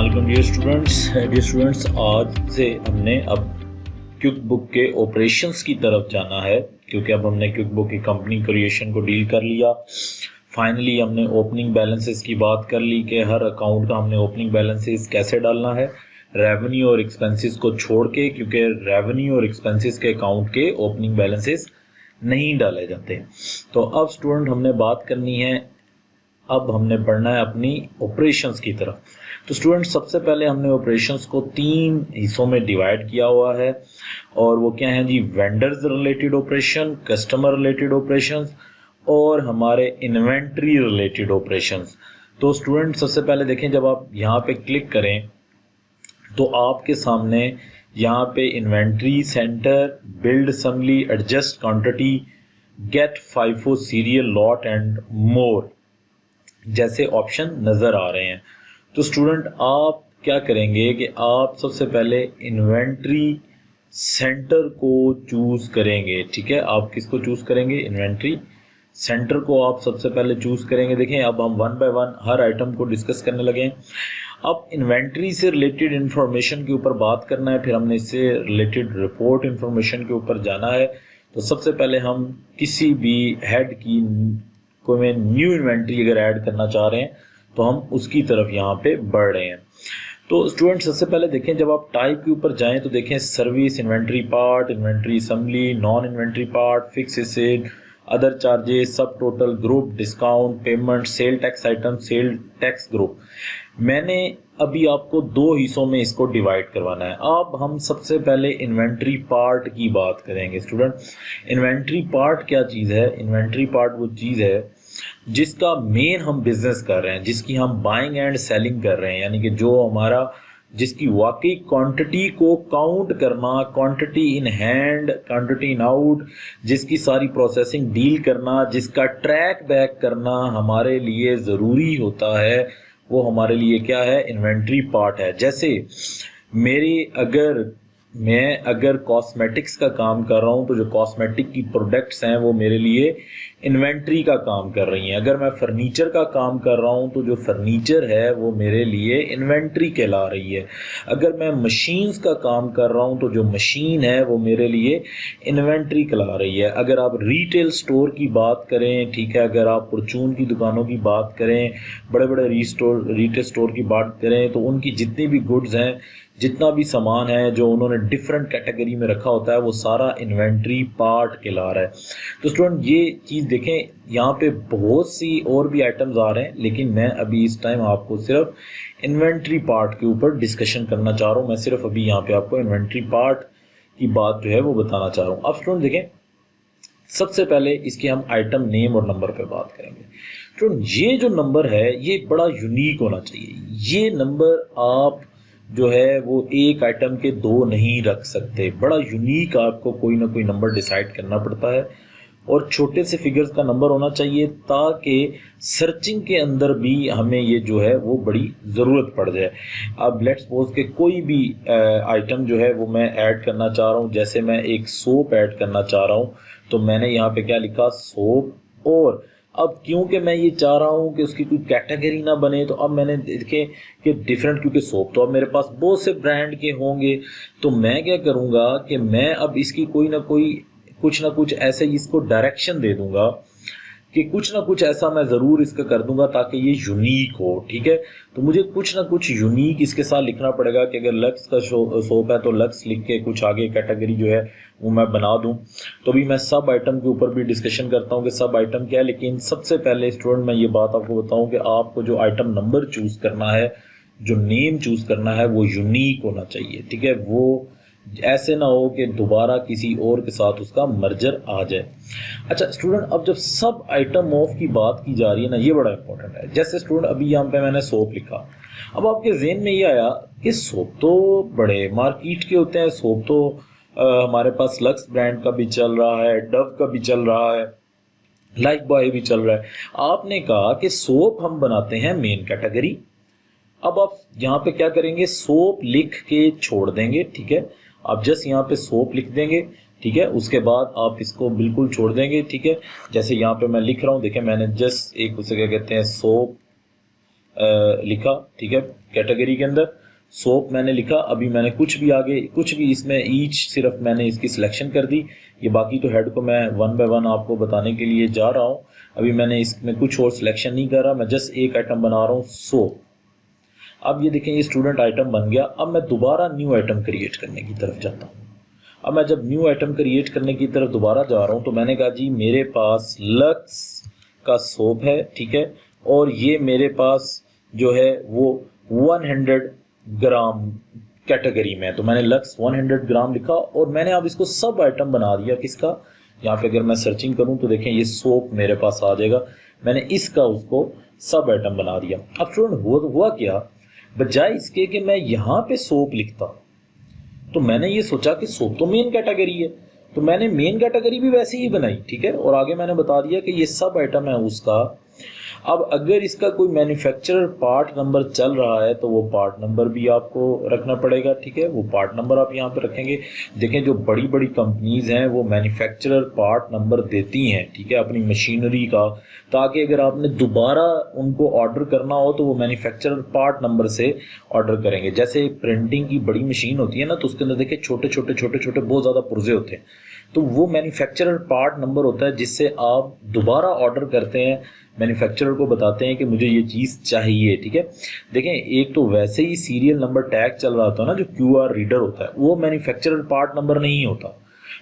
अस्सलाम dear students, आज से हमने अब क्विक बुक के ऑपरेशंस की तरफ जाना है, क्योंकि अब हमने क्विक बुक की कंपनी क्रिएशन को डील कर लिया। फाइनली हमने ओपनिंग बैलेंसेस की बात कर ली कि हर अकाउंट का हमने ओपनिंग बैलेंसेस कैसे डालना है, रेवेन्यू और एक्सपेंसेस को छोड़ के, क्योंकि रेवेन्यू और एक्सपेंसेस के अकाउंट के ओपनिंग बैलेंसेस नहीं डाले जाते। तो अब स्टूडेंट हमने बात करनी है, अब हमने बढ़ना है अपनी ऑपरेशंस की तरफ। तो स्टूडेंट सबसे पहले हमने ऑपरेशंस को 3 हिस्सों में डिवाइड किया हुआ है, और वो क्या है जी, vendors related operation, customer related operations और हमारे इन्वेंट्री रिलेटेड ऑपरेशंस। तो स्टूडेंट सबसे पहले देखें, जब आप यहाँ पे क्लिक करें तो आपके सामने यहाँ पे inventory centre, build assembly, adjust quantity, get FIFO serial lot and more जैसे ऑप्शन नज़र आ रहे हैं। तो स्टूडेंट आप क्या करेंगे कि आप सबसे पहले इन्वेंट्री सेंटर को चूज़ करेंगे। ठीक है, आप किसको चूज़ करेंगे? इन्वेंट्री सेंटर को आप सबसे पहले चूज़ करेंगे। देखें, अब हम 1 बाय 1 हर आइटम को डिस्कस करने लगे हैं। अब इन्वेंट्री से रिलेटेड इंफॉर्मेशन के ऊपर बात करना है, फिर हमने इससे रिलेटेड रिपोर्ट इंफॉर्मेशन के ऊपर जाना है। तो सबसे पहले हम किसी भी हेड की कोई में न्यू इन्वेंट्री अगर ऐड करना चाह रहे हैं तो हम उसकी तरफ यहाँ पे बढ़ रहे हैं। तो स्टूडेंट सबसे पहले देखें, जब आप टाइप के ऊपर जाएं तो देखें service, inventory part, inventory assembly, non inventory part, fix asset, other charges, subtotal, group, discount, payment, sale tax item, sale tax group. मैंने अभी आपको 2 हिस्सों में इसको डिवाइड करवाना है। अब हम सबसे पहले इन्वेंट्री पार्ट की बात करेंगे। स्टूडेंट, इन्वेंट्री पार्ट क्या चीज़ है? इन्वेंट्री पार्ट वो चीज़ है जिसका मेन हम बिजनेस कर रहे हैं, जिसकी हम बाइंग एंड सेलिंग कर रहे हैं, यानी कि जो हमारा जिसकी वाकई क्वांटिटी को काउंट करना, quantity in hand, quantity in out, जिसकी सारी प्रोसेसिंग डील करना, जिसका ट्रैक बैक करना हमारे लिए ज़रूरी होता है, वो हमारे लिए क्या है? इन्वेंट्री पार्ट है। जैसे मैं अगर कॉस्मेटिक्स का काम कर रहा हूँ तो जो कॉस्मेटिक की प्रोडक्ट्स हैं वो मेरे लिए इन्वेंट्री का काम कर रही हैं। अगर मैं फर्नीचर का काम कर रहा हूँ तो जो फर्नीचर है वो मेरे लिए इन्वेंट्री कहला रही है। अगर मैं मशीन्स का काम कर रहा हूँ तो जो मशीन है वो मेरे लिए इन्वेंट्री कहला रही है। अगर आप रिटेल स्टोर की बात करें, ठीक है, अगर आप परचून की दुकानों की बात करें, बड़े बड़े रिटेल स्टोर की बात करें, तो उनकी जितनी भी गुड्स हैं, जितना भी सामान है जो उन्होंने डिफरेंट कैटेगरी में रखा होता है, वो सारा इन्वेंट्री पार्ट कहला रहा है। तो स्टूडेंट ये चीज़ देखें, यहाँ पे बहुत सी और भी आइटम्स आ रहे हैं, लेकिन मैं अभी इस टाइम आपको सिर्फ इन्वेंट्री पार्ट के ऊपर डिस्कशन करना चाह रहा हूँ। मैं सिर्फ अभी यहाँ पे आपको इन्वेंट्री पार्ट की बात जो है वो बताना चाह रहा हूँ। अब स्टूडेंट देखें, सबसे पहले इसके हम आइटम नेम और नंबर पे बात करेंगे। तो ये जो नंबर है ये बड़ा यूनिक होना चाहिए। ये नंबर आप जो है वो एक आइटम के 2 नहीं रख सकते, बड़ा यूनिक आपको कोई ना कोई नंबर डिसाइड करना पड़ता है, और छोटे से फिगर्स का नंबर होना चाहिए ताकि सर्चिंग के अंदर भी हमें ये जो है वो बड़ी ज़रूरत पड़ जाए। अब लेट्स सपोज के कोई भी आइटम जो है वो मैं ऐड करना चाह रहा हूँ, जैसे मैं एक सोप ऐड करना चाह रहा हूँ, तो मैंने यहाँ पे क्या लिखा? सोप। और अब क्योंकि मैं ये चाह रहा हूँ कि उसकी कोई कैटेगरी ना बने, तो अब मैंने देखे कि डिफरेंट, क्योंकि सोप तो अब मेरे पास बहुत से ब्रांड के होंगे, तो मैं क्या करूँगा कि मैं अब इसकी कुछ ना कुछ ऐसे इसको डायरेक्शन दे दूंगा कि कुछ ना कुछ ऐसा मैं ज़रूर इसका कर दूंगा ताकि ये यूनिक हो। ठीक है, तो मुझे कुछ ना कुछ यूनिक इसके साथ लिखना पड़ेगा कि अगर लक्स का सोप है तो लक्स लिख के कुछ आगे कैटेगरी जो है वो मैं बना दूं। तो भी मैं सब आइटम के ऊपर भी डिस्कशन करता हूं कि सब आइटम क्या है, लेकिन सबसे पहले स्टूडेंट मैं ये बात आपको बताऊं कि आपको जो आइटम नंबर चूज़ करना है, जो नेम चूज़ करना है, वो यूनिक होना चाहिए। ठीक है, वो ऐसे ना हो कि दोबारा किसी और के साथ उसका मर्जर आ जाए। अच्छा स्टूडेंट, अब जब सब आइटम ऑफ की बात की जा रही है ना, ये बड़ा इंपॉर्टेंट है। जैसे स्टूडेंट अभी यहाँ पे मैंने सोप लिखा, अब आपके जहन में ये आया कि सोप तो बड़े मार्केट के होते हैं, सोप तो हमारे पास लक्स ब्रांड का भी चल रहा है, डव का भी चल रहा है, लाइफ बॉय भी चल रहा है। आपने कहा कि सोप हम बनाते हैं मेन कैटेगरी। अब आप यहाँ पे क्या करेंगे? सोप लिख के छोड़ देंगे। ठीक है, आप जस्ट यहाँ पे सोप लिख देंगे। ठीक है, उसके बाद आप इसको बिल्कुल छोड़ देंगे। ठीक है, जैसे यहाँ पे मैं लिख रहा हूँ, देखिए मैंने जस्ट एक उसे क्या कहते हैं सोप लिखा, ठीक है, कैटेगरी के अंदर सोप मैंने लिखा। अभी मैंने कुछ भी इसमें ईच सिर्फ मैंने इसकी सिलेक्शन कर दी, ये बाकी तो हेड को मैं वन बाय वन आपको बताने के लिए जा रहा हूँ। अभी मैंने इसमें कुछ और सिलेक्शन नहीं कर रहा, मैं जस्ट एक आइटम बना रहा हूँ सोप। अब ये देखें ये स्टूडेंट आइटम बन गया। अब मैं दोबारा न्यू आइटम क्रिएट करने की तरफ जाता हूँ। अब मैं जब न्यू आइटम क्रिएट करने की तरफ दोबारा जा रहा हूँ तो मैंने कहा जी मेरे पास लक्स का सोप है, ठीक है, और ये मेरे पास जो है वो 100 ग्राम कैटेगरी में है, तो मैंने लक्स 100 ग्राम लिखा और मैंने अब इसको सब आइटम बना दिया। किसका? यहाँ पे अगर मैं सर्चिंग करूँ तो देखें ये सोप मेरे पास आ जाएगा, मैंने इसका उसको सब आइटम बना दिया। अब स्टूडेंट हुआ क्या, बजाय इसके कि मैं यहाँ पे सोप लिखता तो मैंने ये सोचा कि सोप तो मेन कैटेगरी है, तो मैंने मेन कैटेगरी भी वैसे ही बनाई, ठीक है, और आगे मैंने बता दिया कि ये सब आइटम है उसका। अब अगर इसका कोई मैन्युफैक्चरर पार्ट नंबर चल रहा है तो वो पार्ट नंबर भी आपको रखना पड़ेगा, ठीक है, वो पार्ट नंबर आप यहाँ पे रखेंगे। देखें जो बड़ी बड़ी कंपनीज हैं वो मैन्युफैक्चरर पार्ट नंबर देती हैं, ठीक है, अपनी मशीनरी का, ताकि अगर आपने दोबारा उनको ऑर्डर करना हो तो वो मैन्युफैक्चरर पार्ट नंबर से ऑर्डर करेंगे। जैसे प्रिंटिंग की बड़ी मशीन होती है ना, तो उसके अंदर देखिए छोटे छोटे बहुत ज़्यादा पुर्जे होते हैं, तो वो मैन्युफैक्चरर पार्ट नंबर होता है जिससे आप दोबारा ऑर्डर करते हैं, मैन्युफैक्चरर को बताते हैं कि मुझे ये चीज़ चाहिए, ठीक है। देखें एक तो वैसे ही सीरियल नंबर टैग चल रहा होता है ना, जो QR रीडर होता है, वो मैन्युफैक्चरर पार्ट नंबर नहीं होता।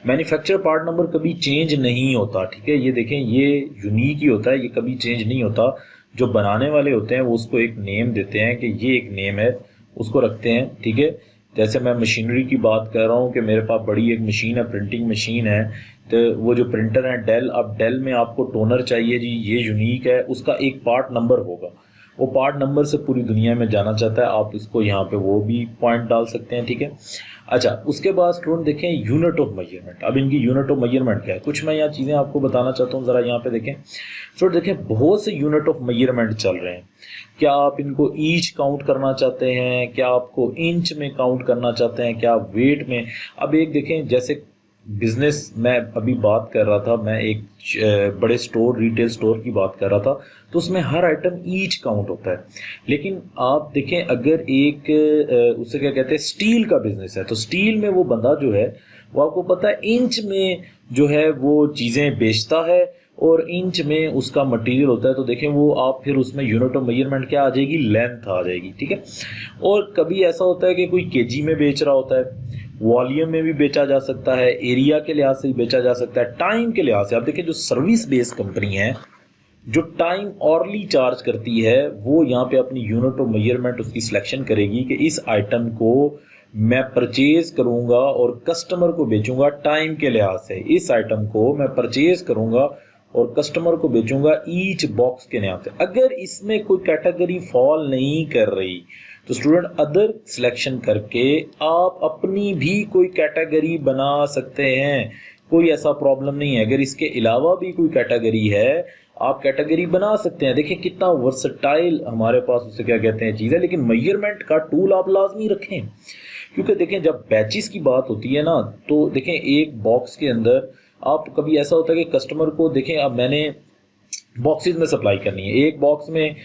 मैन्युफैक्चरर पार्ट नंबर कभी चेंज नहीं होता, ठीक है, ये देखें ये यूनिक ही होता है, ये कभी चेंज नहीं होता। जो बनाने वाले होते हैं वो उसको एक नेम देते हैं कि ये एक नेम है, उसको रखते हैं, ठीक है। जैसे मैं मशीनरी की बात कर रहा हूँ कि मेरे पास बड़ी एक मशीन है, प्रिंटिंग मशीन है, तो वो जो प्रिंटर है डेल, अब डेल में आपको टोनर चाहिए जी, ये यूनिक है, उसका एक पार्ट नंबर होगा, वो पार्ट नंबर से पूरी दुनिया में जाना चाहता है, आप इसको यहाँ पे वो भी पॉइंट डाल सकते हैं, ठीक है। अच्छा, उसके बाद स्टूडेंट देखें यूनिट ऑफ मेजरमेंट। अब इनकी यूनिट ऑफ मेजरमेंट क्या है, कुछ मैं यहाँ चीज़ें आपको बताना चाहता हूँ, ज़रा यहाँ पे देखें। स्टूडेंट देखें बहुत से यूनिट ऑफ मेजरमेंट चल रहे हैं, क्या आप इनको ईच काउंट करना चाहते हैं, क्या आपको इंच में काउंट करना चाहते हैं, क्या आप वेट में। अब एक देखें जैसे बिजनेस मैं अभी बात कर रहा था, मैं एक बड़े स्टोर रिटेल स्टोर की बात कर रहा था, तो उसमें हर आइटम ईच काउंट होता है। लेकिन आप देखें अगर एक उसे क्या कहते हैं स्टील का बिजनेस है, तो स्टील में वो बंदा जो है वो आपको पता है इंच में जो है वो चीज़ें बेचता है और इंच में उसका मटेरियल होता है, तो देखें वो आप फिर उसमें यूनिट ऑफ मेजरमेंट क्या आ जाएगी, लेंथ आ जाएगी, ठीक है। और कभी ऐसा होता है कि कोई केजी में बेच रहा होता है, वॉल्यूम में भी बेचा जा सकता है, एरिया के लिहाज से भी बेचा जा सकता है, टाइम के लिहाज से। आप देखिए जो सर्विस बेस्ड कंपनी है जो टाइम ऑरली चार्ज करती है, वो यहाँ पे अपनी यूनिट ऑफ मेजरमेंट उसकी सिलेक्शन करेगी कि इस आइटम को मैं परचेज करूंगा और कस्टमर को बेचूंगा टाइम के लिहाज से, इस आइटम को मैं परचेज करूंगा और कस्टमर को बेचूंगा ईच बॉक्स के लिहाज से। अगर इसमें कोई कैटेगरी फॉल नहीं कर रही तो स्टूडेंट अदर सिलेक्शन करके आप अपनी भी कोई कैटेगरी बना सकते हैं, कोई ऐसा प्रॉब्लम नहीं है। अगर इसके अलावा भी कोई कैटेगरी है आप कैटेगरी बना सकते हैं। देखिए कितना वर्सटाइल हमारे पास उसे क्या कहते हैं चीज़ है। लेकिन मेजरमेंट का टूल आप लाजमी रखें, क्योंकि देखें जब बैचेस की बात होती है ना, तो देखें एक बॉक्स के अंदर आप कभी ऐसा होता है कि कस्टमर को देखें, अब मैंने बॉक्सेस में सप्लाई करनी है, एक बॉक्स में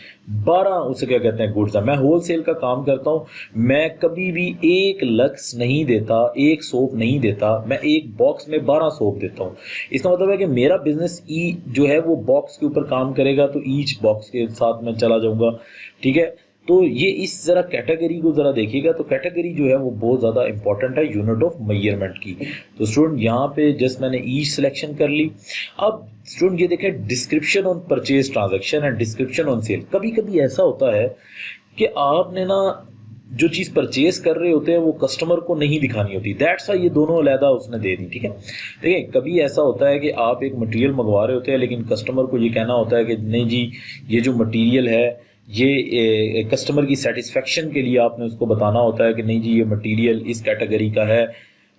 12 उसे क्या कहते हैं गुड्स है, मैं होलसेल का काम करता हूँ, मैं कभी भी एक लक्स नहीं देता, एक सोप नहीं देता, मैं एक बॉक्स में 12 सोप देता हूँ। इसका मतलब है कि मेरा बिजनेस जो है वो बॉक्स के ऊपर काम करेगा, तो ईच बॉक्स के साथ मैं चला जाऊँगा, ठीक है। तो ये इस ज़रा कैटेगरी को ज़रा देखिएगा, तो कैटेगरी जो है वो बहुत ज़्यादा इंपॉर्टेंट है यूनिट ऑफ मेजरमेंट की। तो स्टूडेंट यहाँ पे जस्ट मैंने ईच सिलेक्शन कर ली। अब स्टूडेंट ये देखें description on purchase transaction and description on sale. कभी कभी ऐसा होता है कि आपने ना जो चीज़ परचेज कर रहे होते हैं वो कस्टमर को नहीं दिखानी होती, दैट्स वाई ये दोनों अलहदा उसने दे दी, ठीक है। देखिए कभी ऐसा होता है कि आप एक मटेरियल मंगवा रहे होते हैं, लेकिन कस्टमर को ये कहना होता है कि नहीं जी ये जो मटेरियल है ये कस्टमर की सेटिस्फेक्शन के लिए आपने उसको बताना होता है कि नहीं जी ये मटेरियल इस कैटेगरी का है।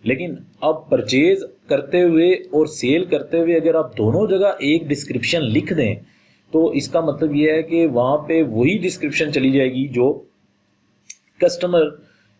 लेकिन अब परचेज करते हुए और सेल करते हुए अगर आप दोनों जगह एक डिस्क्रिप्शन लिख दें तो इसका मतलब ये है कि वहाँ पे वही डिस्क्रिप्शन चली जाएगी जो कस्टमर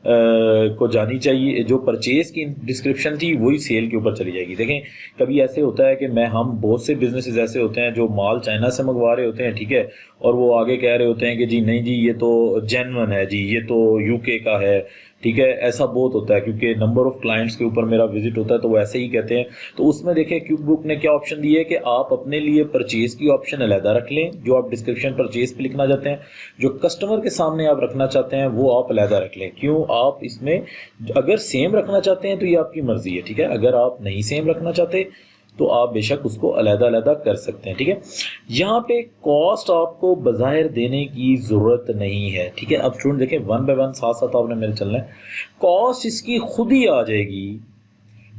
को जानी चाहिए, जो परचेज की डिस्क्रिप्शन थी वही सेल के ऊपर चली जाएगी। देखें कभी ऐसे होता है कि हम बहुत से बिजनेसेस ऐसे होते हैं जो माल चाइना से मंगवा रहे होते हैं, ठीक है, और वो आगे कह रहे होते हैं कि जी नहीं जी ये तो जेन्युइन है जी, ये तो यूके का है, ठीक है। ऐसा बहुत होता है क्योंकि नंबर ऑफ क्लाइंट्स के ऊपर मेरा विजिट होता है तो वो ऐसे ही कहते हैं। तो उसमें देखें क्यूब बुक ने क्या ऑप्शन दिया है कि आप अपने लिए परचेज की ऑप्शन अलहदा रख लें, जो आप डिस्क्रिप्शन परचेज पे लिखना चाहते हैं, जो कस्टमर के सामने आप रखना चाहते हैं वो आप अलहदा रख लें। क्यों, आप इसमें अगर सेम रखना चाहते हैं तो ये आपकी मर्जी है, ठीक है। अगर आप नहीं सेम रखना चाहते तो आप बेशक उसको अलहदा अलहदा कर सकते हैं, ठीक है। यहाँ पे कॉस्ट आपको बज़ाहिर देने की ज़रूरत नहीं है, ठीक है। अब स्टूडेंट देखें वन बाय वन साथ साथ आपने मेरे चलना है। कॉस्ट इसकी खुद ही आ जाएगी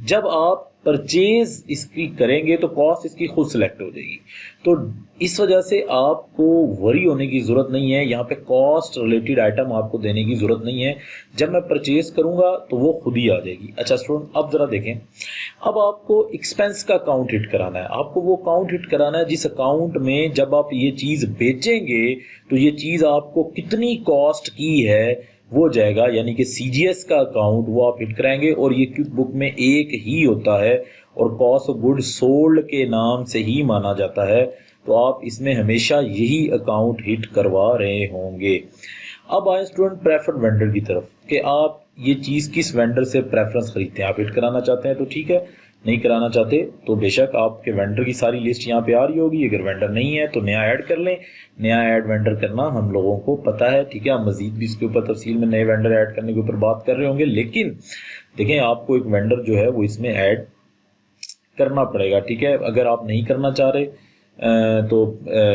जब आप परचेज इसकी करेंगे, तो कॉस्ट इसकी खुद सिलेक्ट हो जाएगी। तो इस वजह से आपको वरी होने की ज़रूरत नहीं है, यहाँ पे कॉस्ट रिलेटेड आइटम आपको देने की ज़रूरत नहीं है। जब मैं परचेज करूँगा तो वो खुद ही आ जाएगी। अच्छा स्टूडेंट अब ज़रा देखें, अब आपको एक्सपेंस का अकाउंट हिट कराना है। आपको वो अकाउंट हिट कराना है जिस अकाउंट में जब आप ये चीज़ बेचेंगे तो ये चीज़ आपको कितनी कॉस्ट की है वो जाएगा, यानी कि CGS का अकाउंट वो आप हिट कराएंगे। और ये क्विक बुक में एक ही होता है और कॉस्ट ऑफ गुड सोल्ड के नाम से ही माना जाता है, तो आप इसमें हमेशा यही अकाउंट हिट करवा रहे होंगे। अब आए स्टूडेंट प्रेफर्ड वेंडर की तरफ कि आप ये चीज़ किस वेंडर से प्रेफरेंस खरीदते हैं। आप हिट कराना चाहते हैं तो ठीक है, नहीं कराना चाहते तो बेशक आपके वेंडर की सारी लिस्ट यहाँ पे आ रही होगी। अगर वेंडर नहीं है तो नया ऐड कर लें, नया ऐड वेंडर करना हम लोगों को पता है, ठीक है। हम मजीद भी इसके ऊपर तफसील में नए वेंडर ऐड करने के ऊपर बात कर रहे होंगे, लेकिन देखें आपको एक वेंडर जो है वो इसमें ऐड करना पड़ेगा, ठीक है। अगर आप नहीं करना चाह रहे तो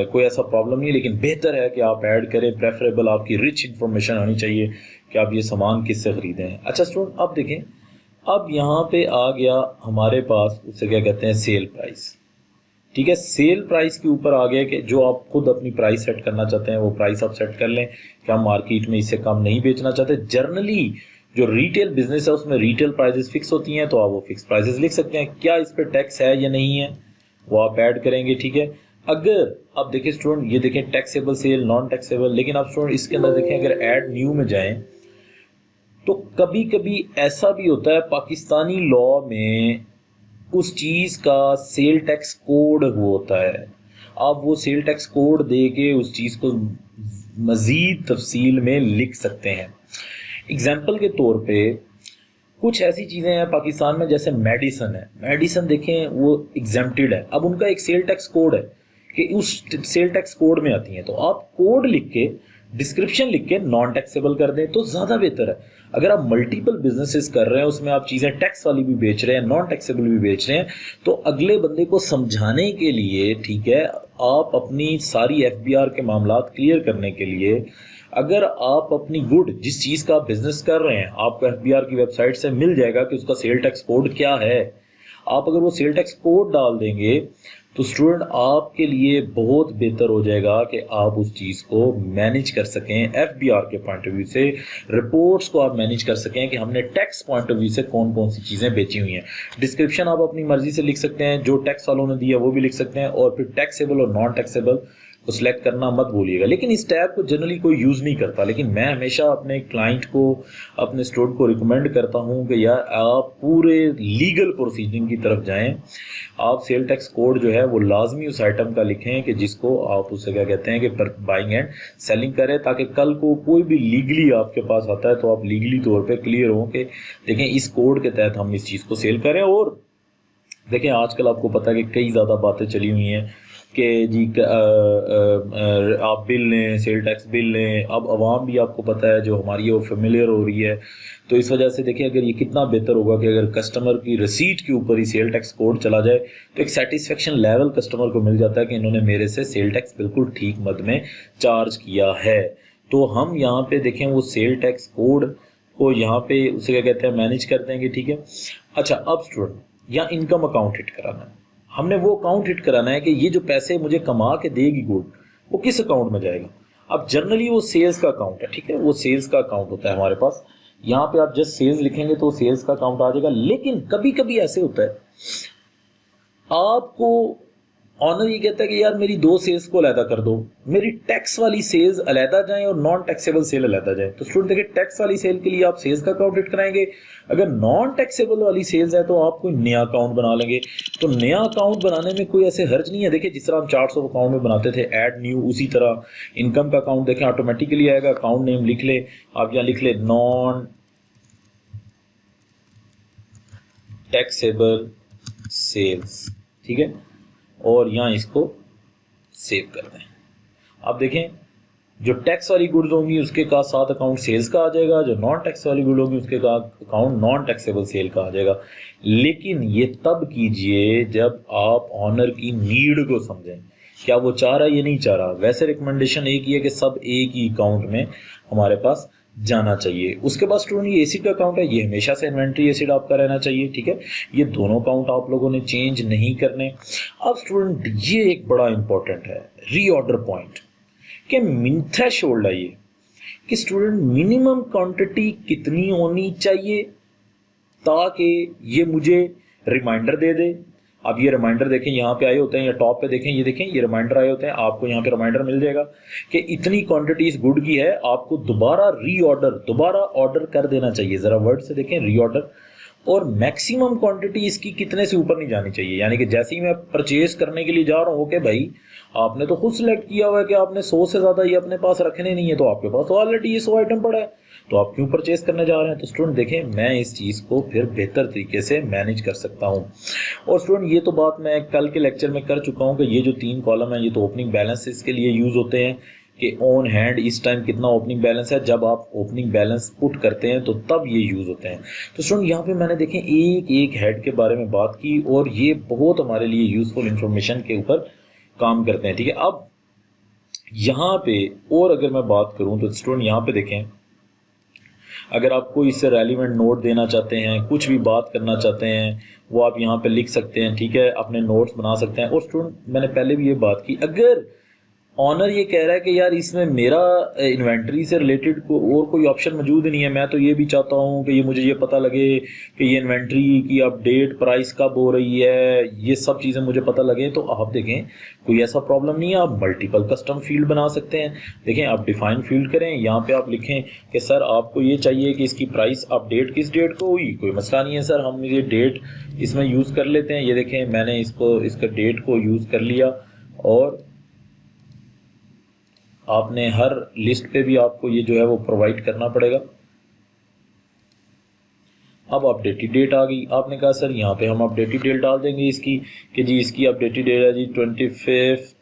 कोई ऐसा प्रॉब्लम नहीं, लेकिन बेहतर है कि आप ऐड करें। प्रेफरेबल आपकी रिच इंफॉर्मेशन होनी चाहिए कि आप ये सामान किससे ख़रीदें हैं। अच्छा स्टूडेंट अब देखें, अब यहाँ पे आ गया हमारे पास उसे क्या कहते हैं सेल प्राइस, ठीक है। सेल प्राइस के ऊपर आ गया कि जो आप खुद अपनी प्राइस सेट करना चाहते हैं वो प्राइस आप सेट कर लें कि हम मार्केट में इससे कम नहीं बेचना चाहते। जर्नली जो रिटेल बिजनेस है उसमें रिटेल प्राइसेस फिक्स होती हैं, तो आप वो फिक्स प्राइसेस लिख सकते हैं। क्या इस पर टैक्स है या नहीं है वो आप ऐड करेंगे, ठीक है। अगर अब देखिए स्टूडेंट, ये देखें टैक्सेबल सेल, नॉन टैक्सेबल, लेकिन आप स्टूडेंट इसके अंदर देखें अगर ऐड न्यू में जाएं तो कभी कभी ऐसा भी होता है पाकिस्तानी लॉ में उस चीज़ का सेल टैक्स कोड होता है। आप वो सेल टैक्स कोड दे के उस चीज़ को मज़ीद तफसील में लिख सकते हैं। एग्जाम्पल के तौर पे कुछ ऐसी चीज़ें हैं पाकिस्तान में जैसे मेडिसन है, मेडिसन देखें वो एग्जेम्प्टेड है। अब उनका एक सेल टैक्स कोड है कि उस सेल टैक्स कोड में आती हैं, तो आप कोड लिख के डिस्क्रिप्शन लिख के नॉन टैक्सेबल कर दें तो ज़्यादा बेहतर है। अगर आप मल्टीपल बिजनेसेस कर रहे हैं, उसमें आप चीज़ें टैक्स वाली भी बेच रहे हैं, नॉन टैक्सेबल भी बेच रहे हैं, तो अगले बंदे को समझाने के लिए, ठीक है, आप अपनी सारी FBR के मामलात क्लियर करने के लिए अगर आप अपनी गुड जिस चीज़ का बिजनेस कर रहे हैं आपको FBR की वेबसाइट से मिल जाएगा कि उसका सेल टैक्स कोड क्या है। आप अगर वो सेल टैक्स कोड डाल देंगे तो स्टूडेंट आपके लिए बहुत बेहतर हो जाएगा कि आप उस चीज़ को मैनेज कर सकें FBR के पॉइंट ऑफ व्यू से, रिपोर्ट्स को आप मैनेज कर सकें कि हमने टैक्स पॉइंट ऑफ व्यू से कौन कौन सी चीज़ें बेची हुई हैं। डिस्क्रिप्शन आप अपनी मर्जी से लिख सकते हैं, जो टैक्स वालों ने दिया वो भी लिख सकते हैं, और फिर टैक्सेबल और नॉन टैक्सेबल को सिलेक्ट करना मत भूलिएगा। लेकिन इस टैब को जनरली कोई यूज़ नहीं करता, लेकिन मैं हमेशा अपने क्लाइंट को, अपने स्टूडेंट को रिकमेंड करता हूं कि यार आप पूरे लीगल प्रोसीजिंग की तरफ जाएं। आप सेल टैक्स कोड जो है वो लाजमी उस आइटम का लिखें कि जिसको आप उससे क्या कहते हैं कि बाइंग एंड सेलिंग करें, ताकि कल को कोई भी लीगली आपके पास आता है तो आप लीगली तौर पर क्लियर हों कि देखें इस कोड के तहत हम इस चीज़ को सेल करें। और देखें आजकल आपको पता है कि कई ज़्यादा बातें चली हुई हैं कि जी आप बिल लें, सेल टैक्स बिल लें। अब आवाम भी आपको पता है जो हमारी वो फेमिलियर हो रही है, तो इस वजह से देखिए अगर ये कितना बेहतर होगा कि अगर कस्टमर की रसीट के ऊपर ही सेल टैक्स कोड चला जाए तो एक सेटिस्फेक्शन लेवल कस्टमर को मिल जाता है कि इन्होंने मेरे से सेल टैक्स बिल्कुल ठीक मद में चार्ज किया है। तो हम यहाँ पे देखें वो सेल टैक्स कोड को यहाँ पे उसे क्या कहते हैं मैनेज कर देंगे, ठीक है। अच्छा अब स्टूडेंट या इनकम अकाउंट हिट कराना है, हमने वो अकाउंट हिट कराना है कि ये जो पैसे मुझे कमा के देगी गुड वो किस अकाउंट में जाएगा। अब जनरली वो सेल्स का अकाउंट है, ठीक है, वो सेल्स का अकाउंट होता है हमारे पास। यहाँ पे आप जस्ट सेल्स लिखेंगे तो सेल्स का अकाउंट आ जाएगा। लेकिन कभी कभी ऐसे होता है आपको ऑनर ये कहता है कि यार मेरी दो सेल्स को अलहदा कर दो, मेरी टैक्स वाली सेल्स अलहदा जाएं और नॉन टैक्सेबल सेल अलहदा जाए। तो स्टूडेंट देखिए, टैक्स वाली सेल के लिए आप सेल्स का अकाउंट एड कराएंगे, अगर नॉन टैक्सेबल वाली सेल्स है तो आप कोई नया अकाउंट बना लेंगे। तो नया अकाउंट बनाने में कोई ऐसे हर्ज नहीं है। देखिए जिस तरह हम चार्ट्स ऑफ अकाउंट में बनाते थे ऐड न्यू, उसी तरह इनकम का अकाउंट देखें ऑटोमेटिकली आएगा। अकाउंट नेम लिख ले आप, यहाँ लिख ले नॉन टैक्सेबल सेल्स, ठीक है, और यहाँ इसको सेव कर दें। अब देखें जो टैक्स वाली गुड्स होंगी उसके का साथ अकाउंट सेल्स का आ जाएगा, जो नॉन टैक्स वाली गुड होगी उसके का अकाउंट नॉन टैक्सेबल सेल का आ जाएगा। लेकिन ये तब कीजिए जब आप ऑनर की नीड को समझें, क्या वो चाह रहा है ये नहीं चाह रहा। वैसे रिकमेंडेशन एक ही है कि सब एक ही अकाउंट में हमारे पास जाना चाहिए। उसके बाद स्टूडेंट ये एसिड का अकाउंट है, ये हमेशा से इन्वेंट्री एसिड आपका रहना चाहिए, ठीक है। ये दोनों अकाउंट आप लोगों ने चेंज नहीं करने। अब स्टूडेंट ये एक बड़ा इंपॉर्टेंट है रीऑर्डर पॉइंट कि मिन थ्रेशोल्ड है ये कि स्टूडेंट मिनिमम क्वांटिटी कितनी होनी चाहिए ताकि ये मुझे रिमाइंडर दे दे। अब ये रिमाइंडर देखें यहाँ पे आए होते हैं या टॉप पे देखें, ये देखें ये रिमाइंडर आए होते हैं, आपको यहाँ पे रिमाइंडर मिल जाएगा कि इतनी क्वांटिटी इस गुड की है, आपको दोबारा ऑर्डर कर देना चाहिए। ज़रा वर्ड से देखें रीऑर्डर। और मैक्सिमम क्वांटिटी इसकी कितने से ऊपर नहीं जानी चाहिए, यानी कि जैसे ही मैं परचेज करने के लिए जा रहा हूँ कि भाई आपने तो खुद सेलेक्ट किया हुआ है कि आपने 100 से ज़्यादा ये अपने पास रखने नहीं है, तो आपके पास तो ऑलरेडी ये 100 आइटम पड़ा है, तो आप क्यों परचेज करने जा रहे हैं। तो स्टूडेंट देखें मैं इस चीज़ को फिर बेहतर तरीके से मैनेज कर सकता हूँ। और स्टूडेंट ये तो बात मैं कल के लेक्चर में कर चुका हूँ कि ये जो 3 कॉलम है ये तो ओपनिंग बैलेंस के लिए यूज़ होते हैं कि ऑन हैंड इस टाइम कितना ओपनिंग बैलेंस है। जब आप ओपनिंग बैलेंस पुट करते हैं तो तब ये यूज़ होते हैं। तो स्टूडेंट यहाँ पे मैंने देखें एक एक हेड के बारे में बात की और ये बहुत हमारे लिए यूज़फुल इंफॉर्मेशन के ऊपर काम करते हैं, ठीक है। अब यहाँ पे और अगर मैं बात करूँ तो स्टूडेंट यहाँ पे देखें, अगर आप कोई इससे रेलिवेंट नोट देना चाहते हैं, कुछ भी बात करना चाहते हैं, वो आप यहाँ पे लिख सकते हैं, ठीक है, अपने नोट्स बना सकते हैं। और स्टूडेंट मैंने पहले भी ये बात की, अगर ऑनर ये कह रहा है कि यार इसमें मेरा इन्वेंट्री से रिलेटेड और कोई ऑप्शन मौजूद नहीं है, मैं तो ये भी चाहता हूँ कि ये मुझे ये पता लगे कि ये इन्वेंट्री की अपडेट प्राइस कब हो रही है, ये सब चीज़ें मुझे पता लगे, तो आप देखें कोई ऐसा प्रॉब्लम नहीं है। आप मल्टीपल कस्टम फील्ड बना सकते हैं। देखें आप डिफाइन फील्ड करें, यहाँ पे आप लिखें कि सर आपको ये चाहिए कि इसकी प्राइस अपडेट किस डेट को हुई, कोई मसला नहीं है सर, हम ये डेट इसमें यूज़ कर लेते हैं। ये देखें मैंने इसका डेट को यूज़ कर लिया और आपने हर लिस्ट पे भी आपको ये जो है वो प्रोवाइड करना पड़ेगा। अब अपडेटेड डेट आ गई, आपने कहा सर यहाँ पे हम अपडेटेड डेट डाल देंगे इसकी कि जी इसकी अपडेटेड डेट है जी 25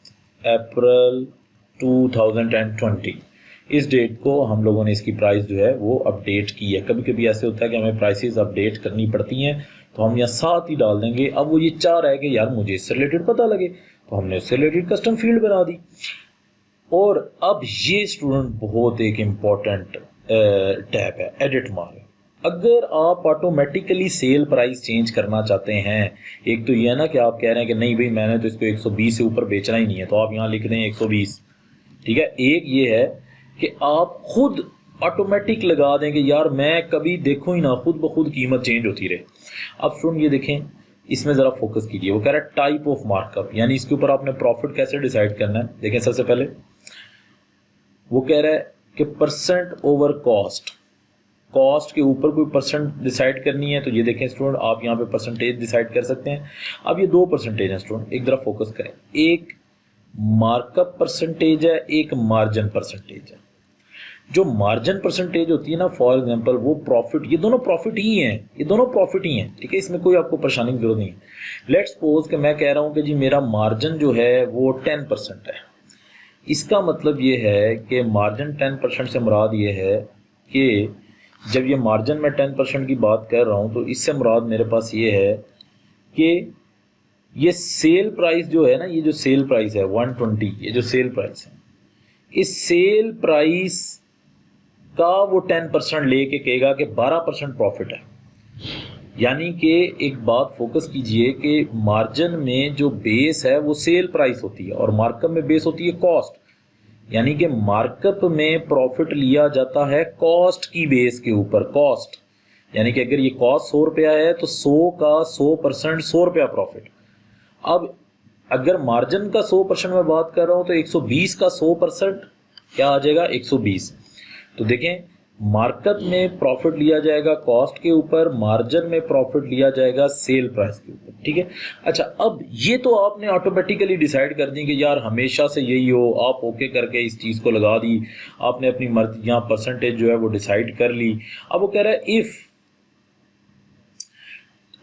अप्रैल 2020। इस डेट को हम लोगों ने इसकी प्राइस जो है वो अपडेट की है। कभी कभी ऐसे होता है कि हमें प्राइसेस अपडेट करनी पड़ती हैं, तो हम यहाँ साथ ही डाल देंगे। अब वो ये चाह रहा है कि यार मुझे इससे रिलेटेड पता लगे, तो हमने उससे रिलेटेड कस्टम फील्ड बना दी। और अब ये स्टूडेंट बहुत एक इम्पॉर्टेंट टैब है, एडिट मार्क। अगर आप ऑटोमेटिकली सेल प्राइस चेंज करना चाहते हैं, एक तो ये है ना कि आप कह रहे हैं कि नहीं भाई मैंने तो इसको 120 से ऊपर बेचना ही नहीं है, तो आप यहाँ लिख दें 120, ठीक है। एक ये है कि आप खुद ऑटोमेटिक लगा दें कि यार मैं कभी देखूँ ही ना, खुद ब खुद कीमत चेंज होती रहे। अब स्टूडेंट ये देखें, इसमें ज़रा फोकस कीजिए। वो कह रहा है टाइप ऑफ मार्कअप, यानी इसके ऊपर आपने प्रॉफिट कैसे डिसाइड करना है। देखें सबसे पहले वो कह रहा है कि परसेंट ओवर कॉस्ट, कॉस्ट के ऊपर कोई परसेंट डिसाइड करनी है। तो ये देखें स्टूडेंट आप यहाँ पे परसेंटेज डिसाइड कर सकते हैं। अब ये 2 परसेंटेज हैं स्टूडेंट, एक तरफ फोकस करें, एक मार्कअप परसेंटेज है, एक मार्जिन परसेंटेज है। जो मार्जिन परसेंटेज होती है ना, फॉर एग्जांपल वो प्रॉफिट, ये दोनों प्रॉफिट ही हैं, ये दोनों प्रॉफिट ही हैं, ठीक है, इसमें कोई आपको परेशानी की जरूरत नहीं है। लेट्स सपोज कि मैं कह रहा हूँ कि जी मेरा मार्जिन जो है वो 10% है। इसका मतलब ये है कि मार्जिन 10% से मुराद ये है कि जब ये मार्जिन में 10% की बात कर रहा हूँ तो इससे मुराद मेरे पास ये है कि ये सेल प्राइस जो है ना, ये जो सेल प्राइस है 120, ये जो सेल प्राइस है, इस सेल प्राइस का वो 10% लेके कहेगा कि 12% प्रॉफिट है। यानी कि एक बात फोकस कीजिए कि मार्जिन में जो बेस है वो सेल प्राइस होती है और मार्कअप में बेस होती है कॉस्ट। यानी कि मार्कअप में प्रॉफिट लिया जाता है कॉस्ट की बेस के ऊपर, कॉस्ट, यानी कि अगर ये कॉस्ट 100 रुपया है तो 100 का 100% 100 रुपया प्रॉफिट। अब अगर मार्जिन का 100% मैं बात कर रहा हूँ तो 120 का 100% क्या आ जाएगा, 120। तो देखें, मार्कअप में प्रॉफिट लिया जाएगा कॉस्ट के ऊपर, मार्जिन में प्रॉफिट लिया जाएगा सेल प्राइस के ऊपर, ठीक है। अच्छा, अब ये तो आपने ऑटोमेटिकली डिसाइड कर दी कि यार हमेशा से यही हो, आप ओके करके इस चीज़ को लगा दी, आपने अपनी मर्जी यहाँ परसेंटेज जो है वो डिसाइड कर ली। अब वो कह रहा है if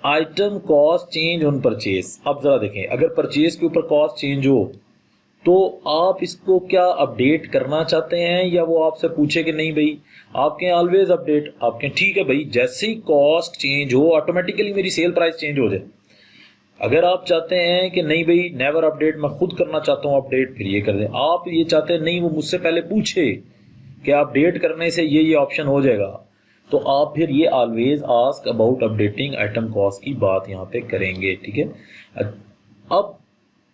item cost change on purchase. अब ज़रा देखें, अगर परचेज के ऊपर कॉस्ट चेंज हो तो आप इसको क्या अपडेट करना चाहते हैं, या वो आपसे पूछे कि नहीं भाई आपके ऑलवेज अपडेट, आपके ठीक है भाई जैसे ही कॉस्ट चेंज हो ऑटोमेटिकली मेरी सेल प्राइस चेंज हो जाए। अगर आप चाहते हैं कि नहीं भाई नेवर अपडेट, मैं खुद करना चाहता हूँ अपडेट, फिर ये कर दें। आप ये चाहते हैं नहीं वो मुझसे पहले पूछे कि अपडेट करने से ये ऑप्शन हो जाएगा, तो आप फिर ये always ask about updating item cost की बात यहाँ पे करेंगे, ठीक है। अब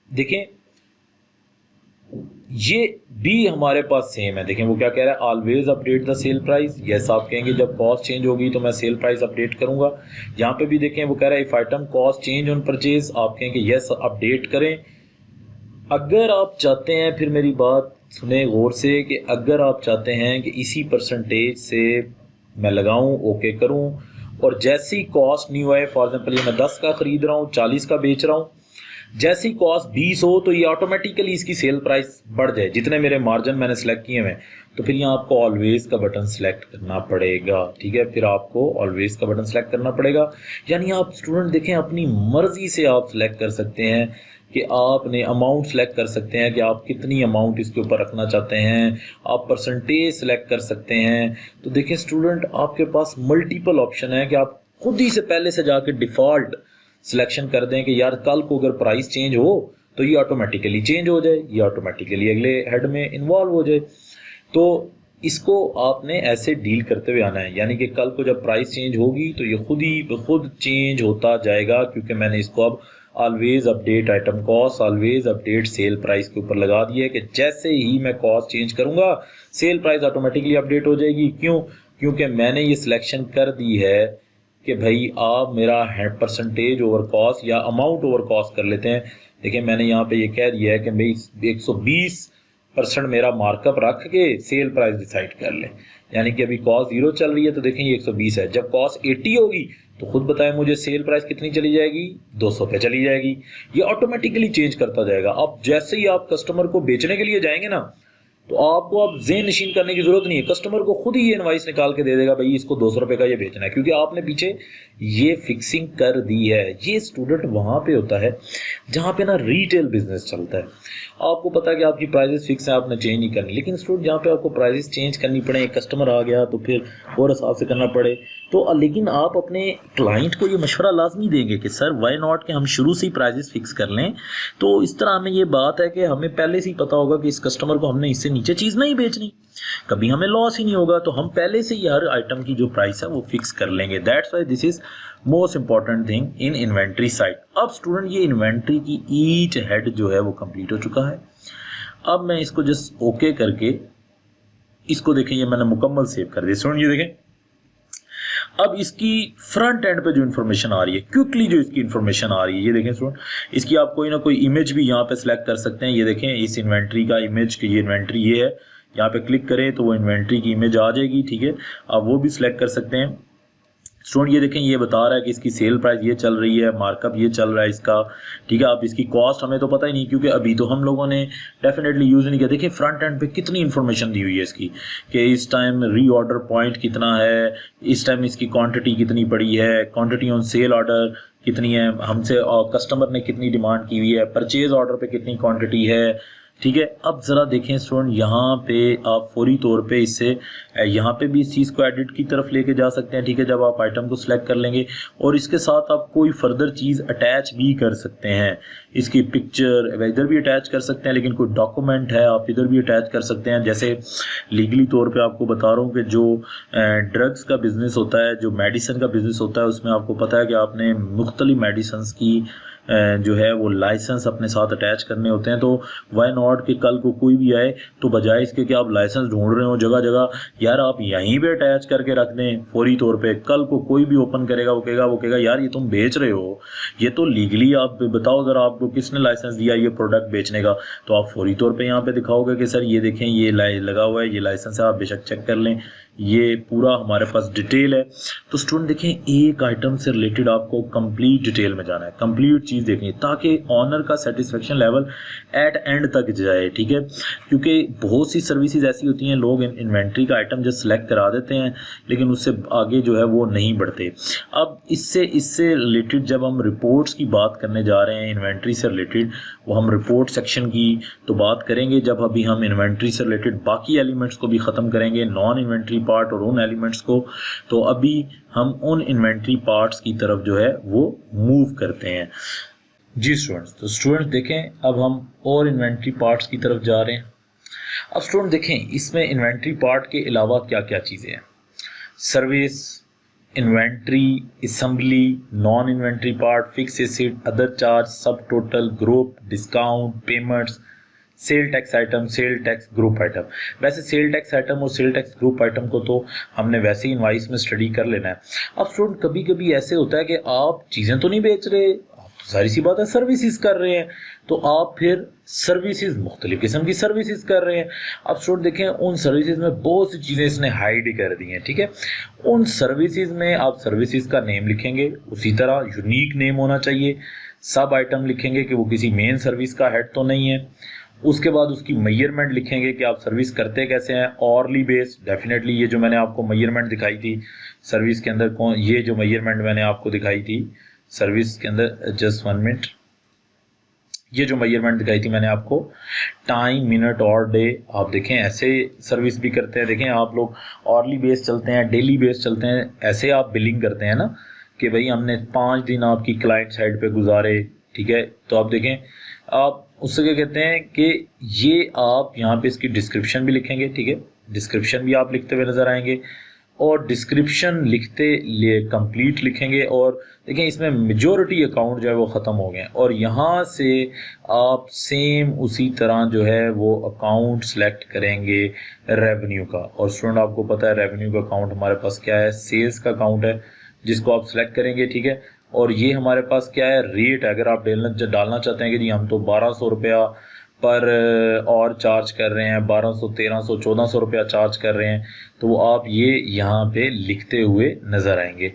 देखें ये भी हमारे पास सेम है। देखें वो क्या कह रहा है, always update the sale price. Yes आप कहेंगे जब कॉस्ट चेंज होगी तो मैं सेल प्राइस अपडेट करूंगा। यहाँ पे भी देखें वो कह रहा है if item cost change on purchase, आप कहेंगे यस अपडेट करें। अगर आप चाहते हैं, फिर मेरी बात सुने गौर से, कि अगर आप चाहते हैं कि इसी परसेंटेज से मैं लगाऊं, ओके करूं, और जैसी कॉस्ट न्यू है, फॉर एग्जांपल ये मैं 10 का खरीद रहा हूं, 40 का बेच रहा हूं, जैसी कॉस्ट 20 हो तो ये ऑटोमेटिकली इसकी सेल प्राइस बढ़ जाए जितने मेरे मार्जिन मैंने सेलेक्ट किए हुए, तो फिर यहाँ आपको ऑलवेज का बटन सेलेक्ट करना पड़ेगा, ठीक है। फिर आपको ऑलवेज का बटन सेलेक्ट करना पड़ेगा। यानी आप स्टूडेंट देखें अपनी मर्जी से आप सेलेक्ट कर सकते हैं कि आपने अमाउंट सेलेक्ट कर सकते हैं कि आप कितनी अमाउंट इसके ऊपर रखना चाहते हैं, आप परसेंटेज सेलेक्ट कर सकते हैं। तो देखें स्टूडेंट आपके पास मल्टीपल ऑप्शन है कि आप खुद ही से पहले से जाके डिफ़ॉल्ट सिलेक्शन कर दें कि यार कल को अगर प्राइस चेंज हो तो ये ऑटोमेटिकली चेंज हो जाए, ये ऑटोमेटिकली अगले हेड में इन्वॉल्व हो जाए। तो इसको आपने ऐसे डील करते हुए आना है, यानी कि कल को जब प्राइस चेंज होगी तो ये खुद ही खुद चेंज होता जाएगा, क्योंकि मैंने इसको अब always update item cost, always update sale price के ऊपर लगा दिया है कि जैसे ही मैं कॉस्ट चेंज करूंगा सेल प्राइस ऑटोमेटिकली अपडेट हो जाएगी। क्यों? क्योंकि मैंने ये सिलेक्शन कर दी है कि भाई आप मेरा परसेंटेज ओवर कॉस्ट या अमाउंट ओवर कॉस्ट कर लेते हैं। देखिए मैंने यहाँ पे ये कह दिया है कि भाई 120% मेरा मार्कअप रख के सेल प्राइस डिसाइड कर लें, यानी कि अभी कॉस्ट 0 चल रही है तो देखें ये 120 है, जब कॉस्ट 80 होगी तो खुद बताएं मुझे सेल प्राइस कितनी चली जाएगी, 200 पे चली जाएगी। ये ऑटोमेटिकली चेंज करता जाएगा। अब जैसे ही आप कस्टमर को बेचने के लिए जाएंगे ना, तो आपको अब ज़हन नशीन करने की जरूरत नहीं है, कस्टमर को खुद ही ये इनवाइस निकाल के दे देगा भाई इसको 200 रुपये का ये बेचना है, क्योंकि आपने पीछे ये फिक्सिंग कर दी है। ये स्टूडेंट वहाँ पे होता है जहाँ पे ना रिटेल बिजनेस चलता है, आपको पता है कि आपकी प्राइजेस फिक्स है, आपने चेंज नहीं करनी। लेकिन स्टूडेंट जहाँ पे आपको प्राइजेस चेंज करनी पड़े, एक कस्टमर आ गया तो फिर और हिसाब से करना पड़े, तो लेकिन आप अपने क्लाइंट को ये मशवरा लाजमी देंगे कि सर वाई नॉट कि हम शुरू से ही प्राइजेस फिक्स कर लें। तो इस तरह हमें ये बात है कि हमें पहले से ही पता होगा कि इस कस्टमर को हमने इससे नीचे चीज़ नहीं बेचनी, कभी हमें लॉस ही नहीं होगा, तो हम पहले से ही हर आइटम की जो प्राइस है वो फिक्स कर लेंगे। That's why this is most important thing in inventory side. अब स्टूडेंट ये इन्वेंट्री की ईच हेड जो है वो कंप्लीट हो चुका है। अब मैं इसको जस्ट ओके करके इसको देखें, ये मैंने मुकम्मल सेव कर दिया। स्टूडेंट ये देखें अब इसकी फ्रंट एंड पे जो इन्फॉर्मेशन आ रही है, क्विकली जो इसकी इन्फॉर्मेशन आ रही है, ये देखें स्टूडेंट, इसकी आप कोई ना कोई इमेज भी यहाँ पे सिलेक्ट कर सकते हैं। ये देखें इस इन्वेंट्री का इमेज कि ये इन्वेंट्री ये है, यहाँ पे क्लिक करें तो वो इन्वेंट्री की इमेज आ जाएगी, ठीक है। आप वो भी सिलेक्ट कर सकते हैं। स्टूडेंट ये देखें ये बता रहा है कि इसकी सेल प्राइस ये चल रही है, मार्कअप ये चल रहा है इसका, ठीक है। अब इसकी कॉस्ट हमें तो पता ही नहीं, क्योंकि अभी तो हम लोगों ने डेफिनेटली यूज़ नहीं किया। देखिए फ्रंट एंड पे कितनी इन्फॉर्मेशन दी हुई है इसकी, कि इस टाइम री ऑर्डर पॉइंट कितना है, इस टाइम इसकी क्वांटिटी कितनी पड़ी है, क्वांटिटी ऑन सेल ऑर्डर कितनी है, हमसे कस्टमर ने कितनी डिमांड की हुई है, परचेज ऑर्डर पे कितनी क्वांटिटी है, ठीक है। अब ज़रा देखें स्टूडेंट यहाँ पे आप फौरी तौर पे इससे यहाँ पे भी इस चीज़ को एडिट की तरफ लेके जा सकते हैं, ठीक है। जब आप आइटम को सिलेक्ट कर लेंगे और इसके साथ आप कोई फर्दर चीज़ अटैच भी कर सकते हैं, इसकी पिक्चर इधर भी अटैच कर सकते हैं, लेकिन कोई डॉक्यूमेंट है आप इधर भी अटैच कर सकते हैं। जैसे लीगली तौर पे आपको बता रहा हूँ कि जो ड्रग्स का बिज़नेस होता है, जो मेडिसिन का बिज़नेस होता है, उसमें आपको पता है कि आपने मुख्तलिफ मेडिसिन की जो है वो लाइसेंस अपने साथ अटैच करने होते हैं। तो वाई नॉट कि कल को कोई भी आए तो बजाय इसके कि आप लाइसेंस ढूंढ रहे हो जगह जगह, यार आप यहीं पे अटैच करके रख दें फौरी तौर पे। कल को कोई भी ओपन करेगा वो कहेगा यार ये तुम बेच रहे हो, ये तो लीगली, आप बताओ ज़रा आपको किसने लाइसेंस दिया ये प्रोडक्ट बेचने का। तो आप फौरी तौर पे यहाँ पे दिखाओगे कि सर ये देखें ये लगा हुआ है, ये लाइसेंस है, आप बेशक चेक कर लें, ये पूरा हमारे पास डिटेल है। तो स्टूडेंट देखें, एक आइटम से रिलेटेड आपको कंप्लीट डिटेल में जाना है, कंप्लीट चीज़ देखनी है ताकि ऑनर का सेटिस्फेक्शन लेवल एट एंड तक जाए, ठीक है। क्योंकि बहुत सी सर्विसेज ऐसी होती हैं, लोग इन्वेंट्री का आइटम जस्ट सेलेक्ट करा देते हैं लेकिन उससे आगे जो है वो नहीं बढ़ते। अब इससे रिलेटेड जब हम रिपोर्ट्स की बात करने जा रहे हैं इन्वेंट्री से रिलेटेड, वो हम रिपोर्ट सेक्शन की तो बात करेंगे जब अभी हम इन्वेंट्री से रिलेटेड बाकी एलिमेंट्स को भी ख़त्म करेंगे, नॉन इन्वेंट्री पार्ट और उन एलिमेंट्स को। तो अभी हम उन इन्वेंट्री पार्ट्स की तरफ जो है वो मूव करते हैं जी स्टूडेंट्स। तो स्टूडेंट्स देखें, अब हम और इन्वेंट्री पार्ट्स की तरफ जा रहे हैं। अब स्टूडेंट देखें, इसमें इन्वेंट्री पार्ट के अलावा क्या क्या चीज़ें हैं। Service, inventory, assembly, non inventory part, fix asset, other charge, subtotal, group, discount, payments, sale tax item, sale tax group item. वैसे सेल टैक्स आइटम और सेल टैक्स ग्रुप आइटम को तो हमने वैसे ही इनवाइस में स्टडी कर लेना है। अब स्टूडेंट कभी कभी ऐसे होता है कि आप चीज़ें तो नहीं बेच रहे, आप तो सारी सी बात है सर्विसेज कर रहे हैं, तो आप फिर सर्विसेज मुख्तलिफ किस्म की सर्विसेज कर रहे हैं। अब स्टूडेंट देखें, उन सर्विसेज में बहुत सी चीज़ें इसने हाइड कर दी हैं, ठीक है। उन सर्विसेज में आप सर्विसेज का नेम लिखेंगे, उसी तरह यूनिक नेम होना चाहिए। सब आइटम लिखेंगे कि वो किसी मेन सर्विस का हेड तो नहीं है। उसके बाद उसकी मेजरमेंट लिखेंगे कि आप सर्विस करते कैसे हैं, ऑरली बेस। डेफिनेटली ये जो मैंने आपको मेजरमेंट दिखाई थी सर्विस के अंदर, ये जो मेजरमेंट मैंने आपको दिखाई थी सर्विस के अंदर, जस्ट 1 मिनट, ये जो मेजरमेंट दिखाई थी मैंने आपको, टाइम, मिनट और डे, आप देखें ऐसे सर्विस भी करते हैं। देखें आप लोग ऑरली बेस चलते हैं, डेली बेस चलते हैं, ऐसे आप बिलिंग करते हैं ना कि भाई हमने 5 दिन आपकी क्लाइंट साइड पे गुजारे, ठीक है। तो आप देखें, आप उससे क्या कहते हैं कि ये आप यहाँ पे इसकी डिस्क्रिप्शन भी लिखेंगे, ठीक है। डिस्क्रिप्शन भी आप लिखते हुए नज़र आएंगे और डिस्क्रिप्शन लिखते लिए कंप्लीट लिखेंगे। और देखें इसमें मेजॉरिटी अकाउंट जो है वो ख़त्म हो गए और यहाँ से आप सेम उसी तरह जो है वो अकाउंट सेलेक्ट करेंगे रेवेन्यू का। और स्टूडेंट आपको पता है रेवेन्यू का अकाउंट हमारे पास क्या है, सेल्स का अकाउंट है, जिसको आप सेलेक्ट करेंगे, ठीक है। और ये हमारे पास क्या है, रेट। अगर आप डालना चाहते हैं कि जी हम तो 1200 रुपया पर और चार्ज कर रहे हैं, 1200, 1300, 1400 रुपया चार्ज कर रहे हैं, तो वो आप ये यहाँ पे लिखते हुए नज़र आएंगे।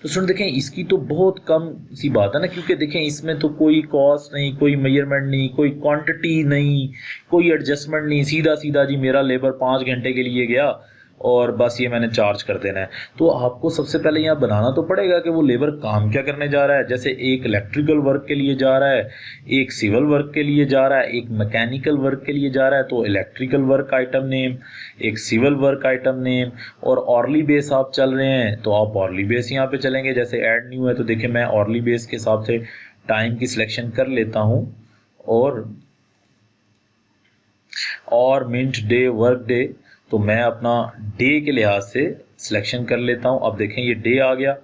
तो सुन देखें, इसकी तो बहुत कम सी बात है ना, क्योंकि देखें इसमें तो कोई कॉस्ट नहीं, कोई मेजरमेंट नहीं, कोई क्वांटिटी नहीं, कोई एडजस्टमेंट नहीं, सीधा सीधा जी मेरा लेबर 5 घंटे के लिए गया और बस ये मैंने चार्ज कर देना है। तो आपको सबसे पहले यहाँ बनाना तो पड़ेगा कि वो लेबर काम क्या करने जा रहा है। जैसे एक इलेक्ट्रिकल वर्क के लिए जा रहा है, एक सिविल वर्क के लिए जा रहा है, एक मैकेनिकल वर्क के लिए जा रहा है, तो इलेक्ट्रिकल वर्क आइटम नेम, एक सिविल वर्क आइटम नेम। और ऑरली बेस आप चल रहे हैं तो आप ऑरली बेस यहाँ पे चलेंगे। जैसे ऐड न्यू है तो देखिए मैं ऑरली बेस के हिसाब से टाइम की सिलेक्शन कर लेता हूँ और मिनट, डे, वर्क डे, तो मैं अपना डे के लिहाज से सिलेक्शन कर लेता हूँ। अब देखें ये डे आ गया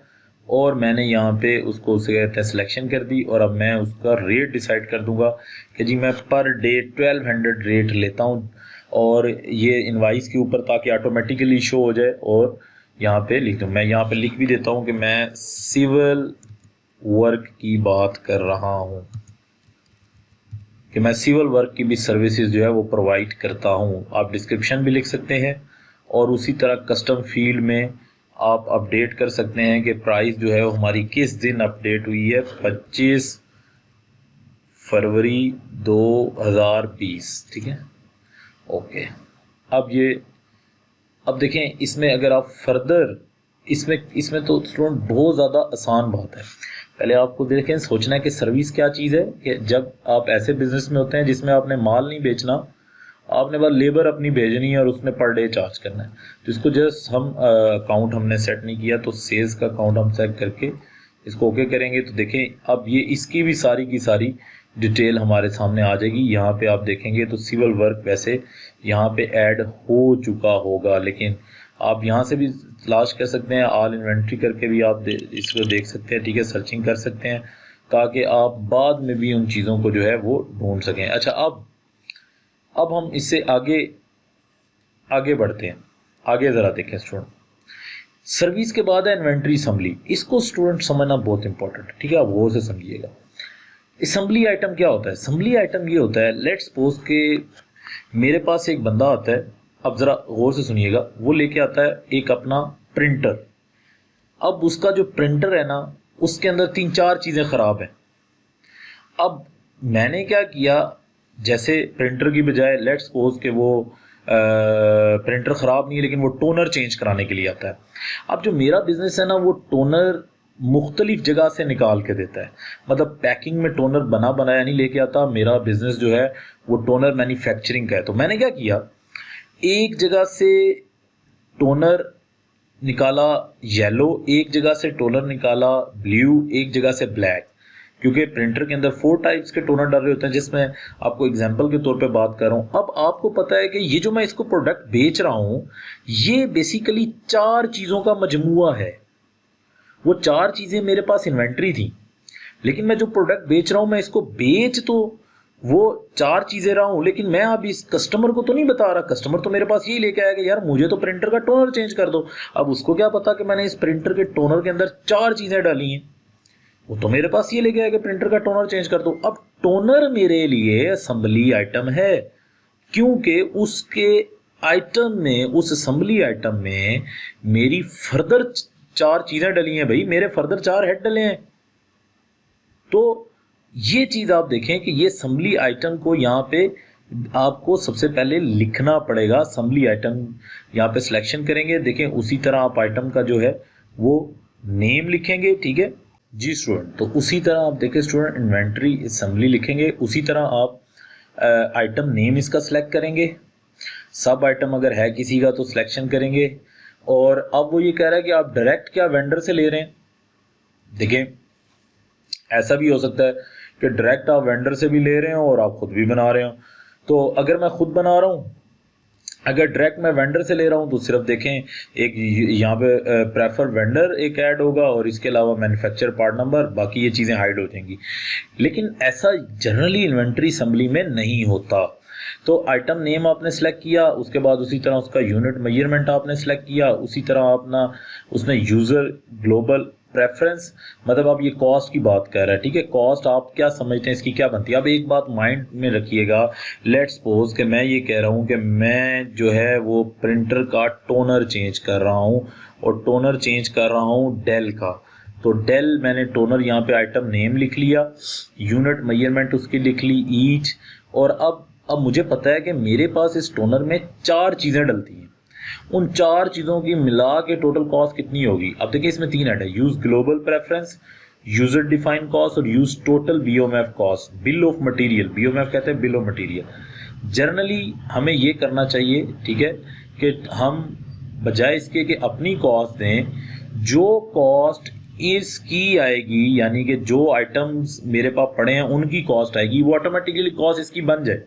और मैंने यहाँ पे उसको उसे कहते हैं सिलेक्शन कर दी। और अब मैं उसका रेट डिसाइड कर दूंगा कि जी मैं पर डे 1200 रेट लेता हूँ और ये इनवाइस के ऊपर, ताकि ऑटोमेटिकली शो हो जाए। और यहाँ पे लिख दूँ, मैं यहाँ पे लिख भी देता हूँ कि मैं सिविल वर्क की बात कर रहा हूँ, कि मैं सिविल वर्क की भी सर्विसेज जो है वो प्रोवाइड करता हूँ। आप डिस्क्रिप्शन भी लिख सकते हैं और उसी तरह कस्टम फील्ड में आप अपडेट कर सकते हैं कि प्राइस जो है वो हमारी किस दिन अपडेट हुई है, 25 फरवरी 2020, ठीक है, ओके। अब देखें इसमें अगर आप फर्दर इसमें तो स्टूडेंट बहुत ज़्यादा आसान बात है। पहले आपको देखें, सोचना है कि सर्विस क्या चीज़ है। कि जब आप ऐसे बिजनेस में होते हैं जिसमें आपने माल नहीं बेचना, आपने बस लेबर अपनी भेजनी है और उसने पर डे चार्ज करना है, तो इसको जस्ट हम अकाउंट हमने सेट नहीं किया, तो सेल्स का अकाउंट हम सेट करके इसको ओके करेंगे। तो देखें अब ये इसकी भी सारी की सारी डिटेल हमारे सामने आ जाएगी। यहाँ पे आप देखेंगे तो सिविल वर्क वैसे यहाँ पे ऐड हो चुका होगा, लेकिन आप यहाँ से भी तलाश कर सकते हैं, ऑल इन्वेंट्री करके भी आप इसको देख सकते हैं, ठीक है, सर्चिंग कर सकते हैं ताकि आप बाद में भी उन चीज़ों को जो है वो ढूंढ सकें। अच्छा, अब हम इससे आगे बढ़ते हैं। आगे ज़रा देखें स्टूडेंट, सर्विस के बाद है इन्वेंट्री असम्बली। इसको स्टूडेंट समझना बहुत इंपॉर्टेंट है, ठीक है, आप गौर से समझिएगा। असम्बली आइटम क्या होता है? असम्बली आइटम ये होता है, लेट्स सपोज के मेरे पास एक बंदा आता है, अब ज़रा गौर से सुनिएगा, वो लेके आता है एक अपना प्रिंटर। अब उसका जो प्रिंटर है ना, उसके अंदर 3-4 चीज़ें ख़राब हैं। अब मैंने क्या किया, जैसे प्रिंटर की बजाय लेट्स सपोज के वो प्रिंटर ख़राब नहीं है लेकिन वो टोनर चेंज कराने के लिए आता है। अब जो मेरा बिज़नेस है ना, वो टोनर मुख्तलिफ जगह से निकाल के देता है, मतलब पैकिंग में टोनर बनाया नहीं लेके आता। मेरा बिज़नेस जो है वो टोनर मैन्युफैक्चरिंग का है। तो मैंने क्या किया, एक जगह से टोनर निकाला येलो, एक जगह से टोनर निकाला ब्लू, एक जगह से ब्लैक, क्योंकि प्रिंटर के अंदर 4 टाइप्स के टोनर डाल रहे होते हैं, जिसमें आपको एग्जांपल के तौर पे बात कर रहा हूँ। अब आपको पता है कि ये जो मैं इसको प्रोडक्ट बेच रहा हूँ, ये बेसिकली 4 चीज़ों का मजमुआ है। वो 4 चीज़ें मेरे पास इन्वेंट्री थी, लेकिन मैं जो प्रोडक्ट बेच रहा हूँ, मैं इसको बेच तो वो 4 चीज़ें रहा हूँ, लेकिन मैं अब इस कस्टमर को तो नहीं बता रहा। कस्टमर तो मेरे पास यही लेके आया कि यार मुझे तो प्रिंटर का टोनर चेंज कर दो। अब उसको क्या पता कि मैंने इस प्रिंटर के टोनर के अंदर 4 चीज़ें डाली हैं। वो तो मेरे पास ये लेके आया कि प्रिंटर का टोनर चेंज कर दो। अब टोनर मेरे लिए असेंबली आइटम है, क्योंकि उसके आइटम में, उस असेंबली आइटम में मेरी फर्दर 4 चीज़ें डली हैं भाई, मेरे फर्दर 4 हेड डले हैं। तो ये चीज़ आप देखें कि ये असेंबली आइटम को यहाँ पे आपको सबसे पहले लिखना पड़ेगा। असेंबली आइटम यहाँ पे सिलेक्शन करेंगे, देखें उसी तरह आप आइटम का जो है वो नेम लिखेंगे, ठीक है जी स्टूडेंट। तो उसी तरह आप देखें स्टूडेंट, इन्वेंट्री असेंबली लिखेंगे, उसी तरह आप आइटम नेम इसका सिलेक्ट करेंगे। सब आइटम अगर है किसी का तो सिलेक्शन करेंगे। और अब वो ये कह रहा है कि आप डायरेक्ट क्या वेंडर से ले रहे हैं। देखें, ऐसा भी हो सकता है कि डायरेक्ट आप वेंडर से भी ले रहे हो और आप खुद भी बना रहे हो। तो अगर मैं खुद बना रहा हूँ, अगर डायरेक्ट मैं वेंडर से ले रहा हूँ, तो सिर्फ देखें एक यहाँ पे प्रेफर वेंडर एक ऐड होगा और इसके अलावा मैन्युफैक्चर पार्ट नंबर, बाकी ये चीज़ें हाइड हो जाएंगी। लेकिन ऐसा जनरली इन्वेंट्री असेंबली में नहीं होता। तो आइटम नेम आपने सेलेक्ट किया, उसके बाद उसी तरह उसका यूनिट मेजरमेंट आपने सेलेक्ट किया, उसी तरह अपना उसने यूज़र ग्लोबल प्रेफरेंस, मतलब अब ये कॉस्ट की बात कर रहा है, ठीक है। कॉस्ट आप क्या समझते हैं, इसकी क्या बनती है। अब एक बात माइंड में रखिएगा, लेट्स सपोज कि मैं ये कह रहा हूँ कि मैं जो है वो प्रिंटर का टोनर चेंज कर रहा हूँ और टोनर चेंज कर रहा हूँ डेल का। तो डेल मैंने टोनर यहाँ पे आइटम नेम लिख लिया, यूनिट मेजरमेंट उसकी लिख ली ईच। और अब मुझे पता है कि मेरे पास इस टोनर में 4 चीज़ें डलती हैं। उन 4 चीज़ों की मिला के टोटल कॉस्ट कितनी होगी। अब देखिए इसमें 3 ऐड है, use global preference, user defined cost और use total BOMF cost, bill of material. BOMF कहते हैं बिल ऑफ मटेरियल। जनरली हमें ये करना चाहिए, ठीक है, कि हम बजाय इसके कि अपनी कॉस्ट दें, जो कॉस्ट इसकी आएगी, यानी कि जो आइटम्स मेरे पास पड़े हैं उनकी कॉस्ट आएगी, वो ऑटोमेटिकली कॉस्ट इसकी बन जाए।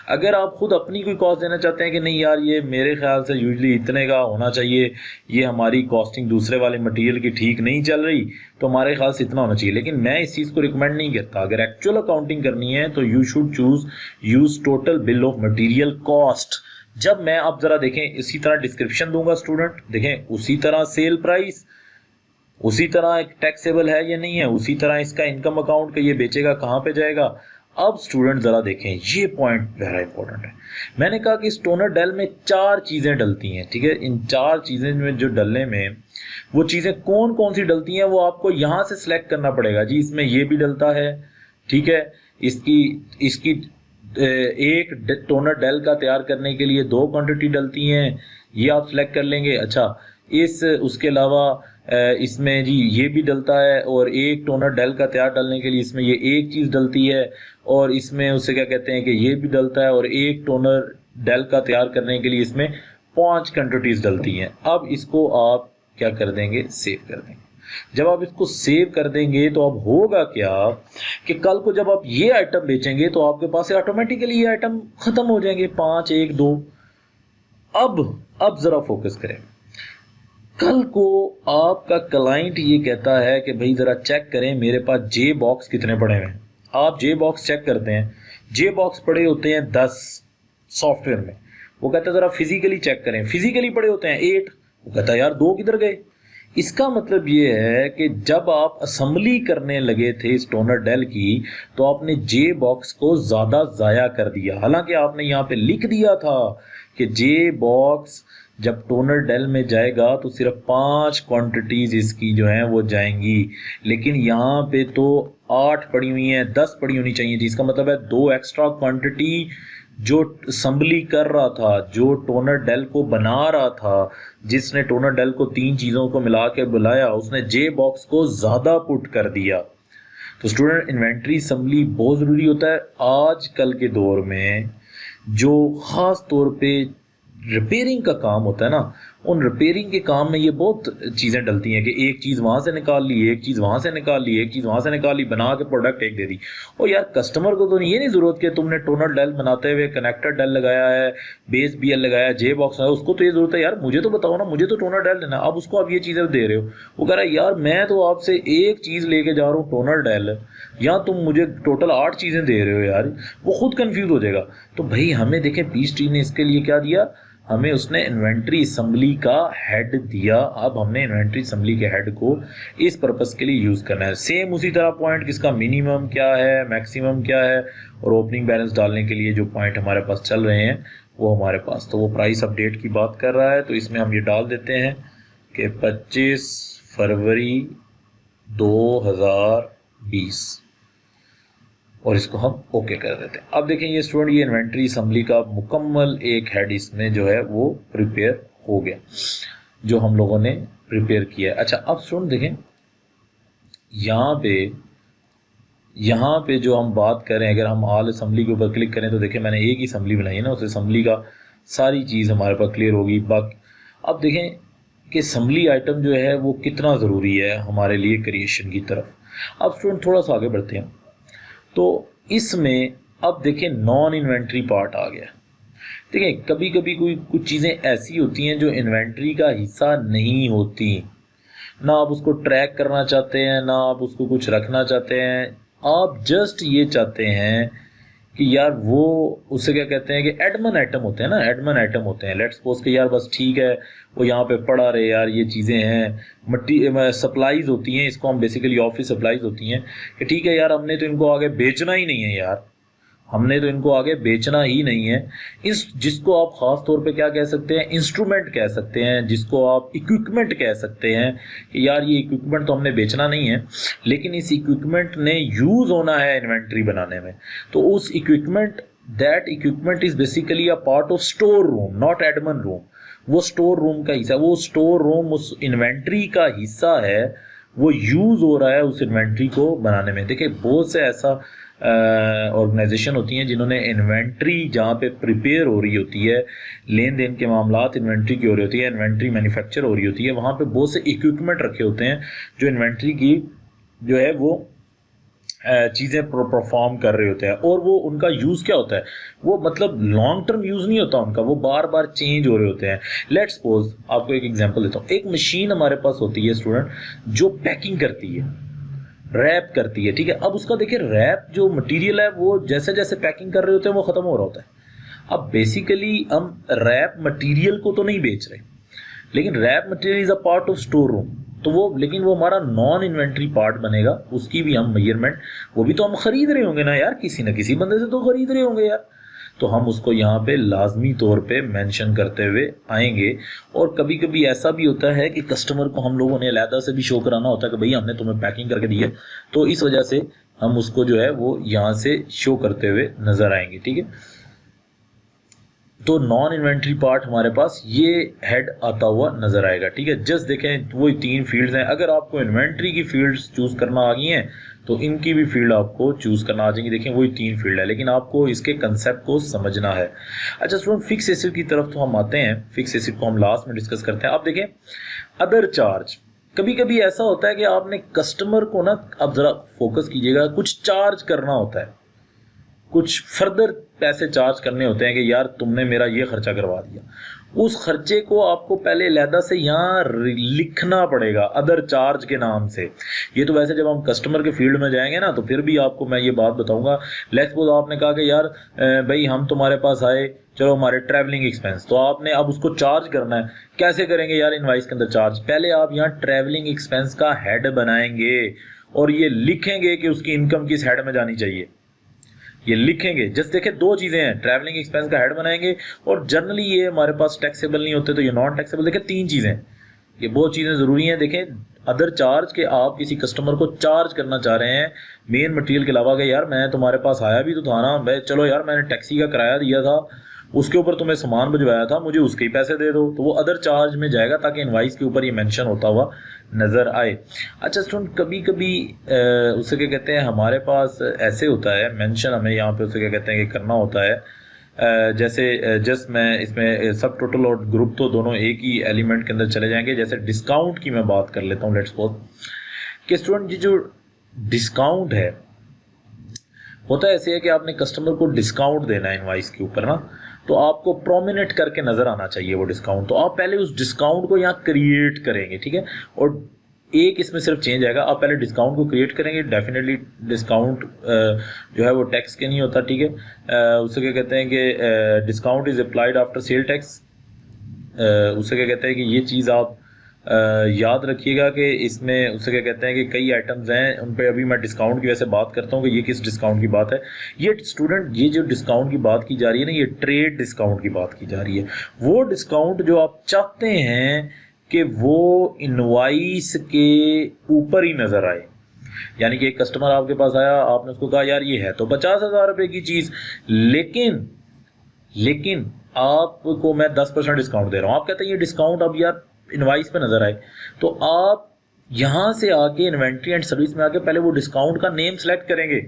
अगर आप खुद अपनी कोई कॉस्ट देना चाहते हैं कि नहीं यार ये मेरे ख्याल से यूजली इतने का होना चाहिए, ये हमारी कॉस्टिंग दूसरे वाले मटेरियल की ठीक नहीं चल रही, तो हमारे ख्याल से इतना होना चाहिए, लेकिन मैं इस चीज़ को रिकमेंड नहीं करता। अगर एक्चुअल अकाउंटिंग करनी है तो you should choose use total bill of material cost. जब मैं, आप ज़रा देखें, इसी तरह डिस्क्रिप्शन दूंगा स्टूडेंट, देखें उसी तरह सेल प्राइस, उसी तरह एक टैक्सेबल है या नहीं है, उसी तरह इसका इनकम अकाउंट का ये बेचेगा कहाँ पे जाएगा। अब स्टूडेंट ज़रा देखें, ये पॉइंट वेरी इंपॉर्टेंट है। मैंने कहा कि इस टोनर डेल में 4 चीज़ें डलती हैं, ठीक है। इन 4 चीज़ें में जो डलने में, वो चीज़ें कौन कौन सी डलती हैं वो आपको यहाँ से सिलेक्ट करना पड़ेगा जी। इसमें ये भी डलता है, ठीक है। इसकी एक टोनर डेल का तैयार करने के लिए 2 क्वांटिटी डलती हैं, ये आप सिलेक्ट कर लेंगे। अच्छा, उसके अलावा इसमें जी ये भी डलता है, और एक टोनर डेल का तैयार डालने के लिए इसमें ये एक चीज़ डलती है, और इसमें उसे क्या कहते हैं कि ये भी डलता है, और एक टोनर डेल का तैयार करने के लिए इसमें 5 क्वांटिटीज़ डलती हैं। अब इसको आप क्या कर देंगे, सेव कर देंगे। जब आप इसको सेव कर देंगे तो अब होगा क्या कि कल को जब आप ये आइटम बेचेंगे तो आपके पास ऑटोमेटिकली ये आइटम ख़त्म हो जाएंगे, 5, 1, 2। अब ज़रा फोकस करें। कल को आपका क्लाइंट ये कहता है कि भाई ज़रा चेक करें मेरे पास जे बॉक्स कितने पड़े हुए हैं। आप जे बॉक्स चेक करते हैं, जे बॉक्स पड़े होते हैं 10 सॉफ्टवेयर में। वो कहता है ज़रा फिजिकली चेक करें, फिजिकली पड़े होते हैं 8। वो कहता है यार 2 किधर गए। इसका मतलब ये है कि जब आप असेंबली करने लगे थे इस टोनर डेल की, तो आपने जे बॉक्स को ज़्यादा ज़ाया कर दिया। हालांकि आपने यहाँ पे लिख दिया था कि जे बॉक्स जब टोनर डेल में जाएगा तो सिर्फ 5 क्वांटिटीज़ इसकी जो हैं वो जाएंगी, लेकिन यहाँ पे तो 8 पड़ी हुई हैं, 10 पड़ी होनी चाहिए थी। इसका मतलब है 2 एक्स्ट्रा क्वांटिटी जो असेंबली कर रहा था, जो टोनर डेल को बना रहा था, जिसने टोनर डेल को 3 चीज़ों को मिला के बुलाया, उसने जे बॉक्स को ज़्यादा पुट कर दिया। तो स्टूडेंट, इन्वेंट्री असेंबली बहुत ज़रूरी होता है आज कल के दौर में। जो ख़ास तौर पे रिपेयरिंग का काम होता है ना, उन रिपेयरिंग के काम में ये बहुत चीज़ें डलती हैं कि एक चीज़ वहाँ से निकाल ली, एक चीज़ वहाँ से निकाल ली, एक चीज़ वहाँ से निकाल ली, बना के प्रोडक्ट एक दे दी। और यार कस्टमर को तो ये नहीं ज़रूरत कि तुमने टोनर डेल बनाते हुए कनेक्टर डेल लगाया है, बेस BL लगाया, जे बॉक्स लगाया, उसको तो ये ज़रूरत है यार मुझे तो बताओ ना, मुझे तो टोनर डेल लेना। अब उसको आप ये चीज़ें दे रहे हो, वो कह रहा है यार मैं तो आपसे एक चीज़ लेके जा रहा हूँ टोनर डेल, या तुम मुझे टोटल 8 चीज़ें दे रहे हो यार, वो खुद कन्फ्यूज़ हो जाएगा। तो भाई हमें देखें पीएचडी ने इसके लिए क्या दिया, हमें उसने इन्वेंट्री असेंबली का हेड दिया। अब हमने इन्वेंट्री असेंबली के हेड को इस पर्पस के लिए यूज़ करना है। सेम उसी तरह पॉइंट किसका मिनिमम क्या है, मैक्सिमम क्या है, और ओपनिंग बैलेंस डालने के लिए जो पॉइंट हमारे पास चल रहे हैं वो हमारे पास, तो वो प्राइस अपडेट की बात कर रहा है। तो इसमें हम ये डाल देते हैं कि 25 फरवरी 2020 और इसको हम ओके कर देते हैं। अब देखें ये स्टूडेंट, ये इन्वेंट्री असेंबली का मुकम्मल एक हेड इसमें जो है वो प्रिपेयर हो गया, जो हम लोगों ने प्रिपेयर किया है। अच्छा अब स्टूडेंट देखें यहाँ पे जो हम बात करें, अगर हम ऑल असेंबली के ऊपर क्लिक करें तो देखें मैंने एक ही असेंबली बनाई है ना, उस असेंबली का सारी चीज़ हमारे पास क्लियर होगी। बाकी अब देखें कि असेंबली आइटम जो है वो कितना ज़रूरी है हमारे लिए क्रिएशन की तरफ। अब स्टूडेंट थोड़ा सा आगे बढ़ते हैं, तो इसमें अब देखें नॉन इन्वेंट्री पार्ट आ गया। देखिए कभी कभी कुछ चीज़ें ऐसी होती हैं जो इन्वेंट्री का हिस्सा नहीं होती, ना आप उसको ट्रैक करना चाहते हैं, ना आप उसको कुछ रखना चाहते हैं, आप जस्ट ये चाहते हैं कि यार वो उसे क्या कहते हैं कि एडमन आइटम होते हैं ना, एडमन आइटम होते हैं। लेट्स सपोज कि यार बस ठीक है वो यहाँ पे पड़ा रहे, यार ये चीज़ें हैं सप्लाईज होती हैं, इसको हम बेसिकली ऑफिस सप्लाईज होती हैं कि ठीक है यार हमने तो इनको आगे बेचना ही नहीं है, यार हमने तो इनको आगे बेचना ही नहीं है। इस जिसको आप ख़ास तौर पे क्या कह सकते हैं, इंस्ट्रूमेंट कह सकते हैं, जिसको आप इक्विपमेंट कह सकते हैं कि यार ये इक्विपमेंट तो हमने बेचना नहीं है, लेकिन इस इक्विपमेंट ने यूज़ होना है इन्वेंट्री बनाने में। तो उस that equipment is basically a part of store room, not Edmund room. वो स्टोर रूम का हिस्सा, वो स्टोर रूम उस इन्वेंट्री का हिस्सा है, वो यूज़ हो रहा है उस इन्वेंट्री को बनाने में। देखिए बहुत से ऐसा ऑर्गेनाइजेशन होती हैं जिन्होंने इन्वेंट्री जहाँ पे प्रिपेयर हो रही होती है, लेन देन के मामलात इन्वेंट्री की हो रही होती है, इन्वेंट्री मैन्युफैक्चर हो रही होती है, वहाँ पे बहुत से इक्विपमेंट रखे होते हैं जो इन्वेंट्री की जो है वो चीज़ें परफॉर्म कर रहे होते हैं। और वो उनका यूज़ क्या होता है, वो मतलब लॉन्ग टर्म यूज़ नहीं होता उनका, वो बार बार चेंज हो रहे होते हैं। लेट्स सपोज आपको एक एग्जांपल देता हूँ, एक मशीन हमारे पास होती है स्टूडेंट जो पैकिंग करती है, रैप करती है, ठीक है। अब उसका देखिए रैप जो मटेरियल है वो जैसे जैसे पैकिंग कर रहे होते हैं वो ख़त्म हो रहा होता है। अब बेसिकली हम रैप मटेरियल को तो नहीं बेच रहे, लेकिन wrap material is a part of store room, तो वो लेकिन वो हमारा नॉन इन्वेंट्री पार्ट बनेगा, उसकी भी हम मेजरमेंट, वो भी तो हम ख़रीद रहे होंगे ना यार, किसी न किसी बंदे से तो ख़रीद रहे होंगे यार, तो हम उसको यहाँ पे लाजमी तौर पे मेंशन करते हुए आएंगे। और कभी कभी ऐसा भी होता है कि कस्टमर को हम लोगों ने अलहदा से भी शो कराना होता है कि भैया हमने तुम्हें पैकिंग करके दी है, तो इस वजह से हम उसको जो है वो यहाँ से शो करते हुए नज़र आएंगे, ठीक है। तो नॉन इन्वेंट्री पार्ट हमारे पास ये हेड आता हुआ नज़र आएगा, ठीक है। जस्ट देखें वही 3 फील्ड्स हैं। अगर आपको इन्वेंट्री की फील्ड्स चूज़ करना आ गई हैं तो इनकी भी फील्ड आपको चूज़ करना आ जाएंगी। देखें वही 3 फील्ड है, लेकिन आपको इसके कंसेप्ट को समझना है। अच्छा स्टूडेंट, फिक्स एसिड की तरफ तो हम आते हैं, फिक्स एसिड को हम लास्ट में डिस्कस करते हैं। अब देखें अदर चार्ज, कभी कभी ऐसा होता है कि आपने कस्टमर को ना, अब ज़रा फोकस कीजिएगा, कुछ चार्ज करना होता है, कुछ फर्दर पैसे चार्ज करने होते हैं कि यार तुमने मेरा ये खर्चा करवा दिया। उस खर्चे को आपको पहले अलहदा से यहाँ लिखना पड़ेगा अदर चार्ज के नाम से। ये तो वैसे जब हम कस्टमर के फील्ड में जाएंगे ना तो फिर भी आपको मैं ये बात बताऊंगा। लेट्स सपोज आपने कहा कि यार भाई हम तुम्हारे पास आए, चलो हमारे ट्रैवलिंग एक्सपेंस, तो आपने अब उसको चार्ज करना है। कैसे करेंगे यार इनवाइस के अंदर चार्ज? पहले आप यहाँ ट्रैवलिंग एक्सपेंस का हेड बनाएंगे और ये लिखेंगे कि उसकी इनकम किस हेड में जानी चाहिए, ये लिखेंगे। जस्ट देखिए दो चीज़ें हैं, ट्रैवलिंग एक्सपेंस का हेड बनाएंगे और जनरली ये हमारे पास टैक्सेबल नहीं होते तो ये नॉन टैक्सेबल। देखिए तीन चीज़ें, ये बहुत चीज़ें ज़रूरी हैं। देखें अदर चार्ज के आप किसी कस्टमर को चार्ज करना चाह रहे हैं मेन मटेरियल के अलावा कि यार मैं तुम्हारे पास आया भी तो था ना भाई, चलो यार मैंने टैक्सी का किराया दिया था, उसके ऊपर तुम्हें सामान भिजवाया था, मुझे उसके ही पैसे दे दो, तो वो अदर चार्ज में जाएगा ताकि इनवाइस के ऊपर ये मेंशन होता हुआ नज़र आए। अच्छा स्टूडेंट, कभी कभी उसे क्या कहते हैं, हमारे पास ऐसे होता है मेंशन, हमें यहाँ पे उसे क्या कहते हैं कि करना होता है। जैसे जस्ट मैं इसमें सब टोटल और ग्रुप तो दोनों एक ही एलिमेंट के अंदर चले जाएंगे। जैसे डिस्काउंट की मैं बात कर लेता हूँ। लेट्स सपोज कि स्टूडेंट जी जो डिस्काउंट है होता है ऐसे है कि आपने कस्टमर को डिस्काउंट देना है इनवाइस के ऊपर ना, तो आपको प्रोमिनेंट करके नज़र आना चाहिए वो डिस्काउंट। तो आप पहले उस डिस्काउंट को यहाँ क्रिएट करेंगे, ठीक है। और एक इसमें सिर्फ चेंज आएगा, आप पहले डिस्काउंट को क्रिएट करेंगे। डेफिनेटली डिस्काउंट जो है वो टैक्स के नहीं होता, ठीक है। उसे क्या कहते हैं कि discount is applied after sale tax. उसे क्या कहते हैं कि ये चीज़ आप याद रखिएगा कि इसमें उसे क्या कहते हैं कि कई आइटम्स हैं उन पे अभी मैं डिस्काउंट की वैसे बात करता हूँ कि ये किस डिस्काउंट की बात है। ये स्टूडेंट ये जो डिस्काउंट की बात की जा रही है ना, ये ट्रेड डिस्काउंट की बात की जा रही है। वो डिस्काउंट जो आप चाहते हैं कि वो इनवाइस के ऊपर ही नज़र आए। यानी कि एक कस्टमर आपके पास आया, आपने उसको कहा यार ये है तो 50,000 रुपये की चीज़, लेकिन आपको मैं 10% डिस्काउंट दे रहा हूँ। आप कहते हैं ये डिस्काउंट अब यार इनवाइस पे नज़र आए, तो आप यहाँ से आके इन्वेंट्री एंड सर्विस में आके पहले वो डिस्काउंट का नेम सेलेक्ट करेंगे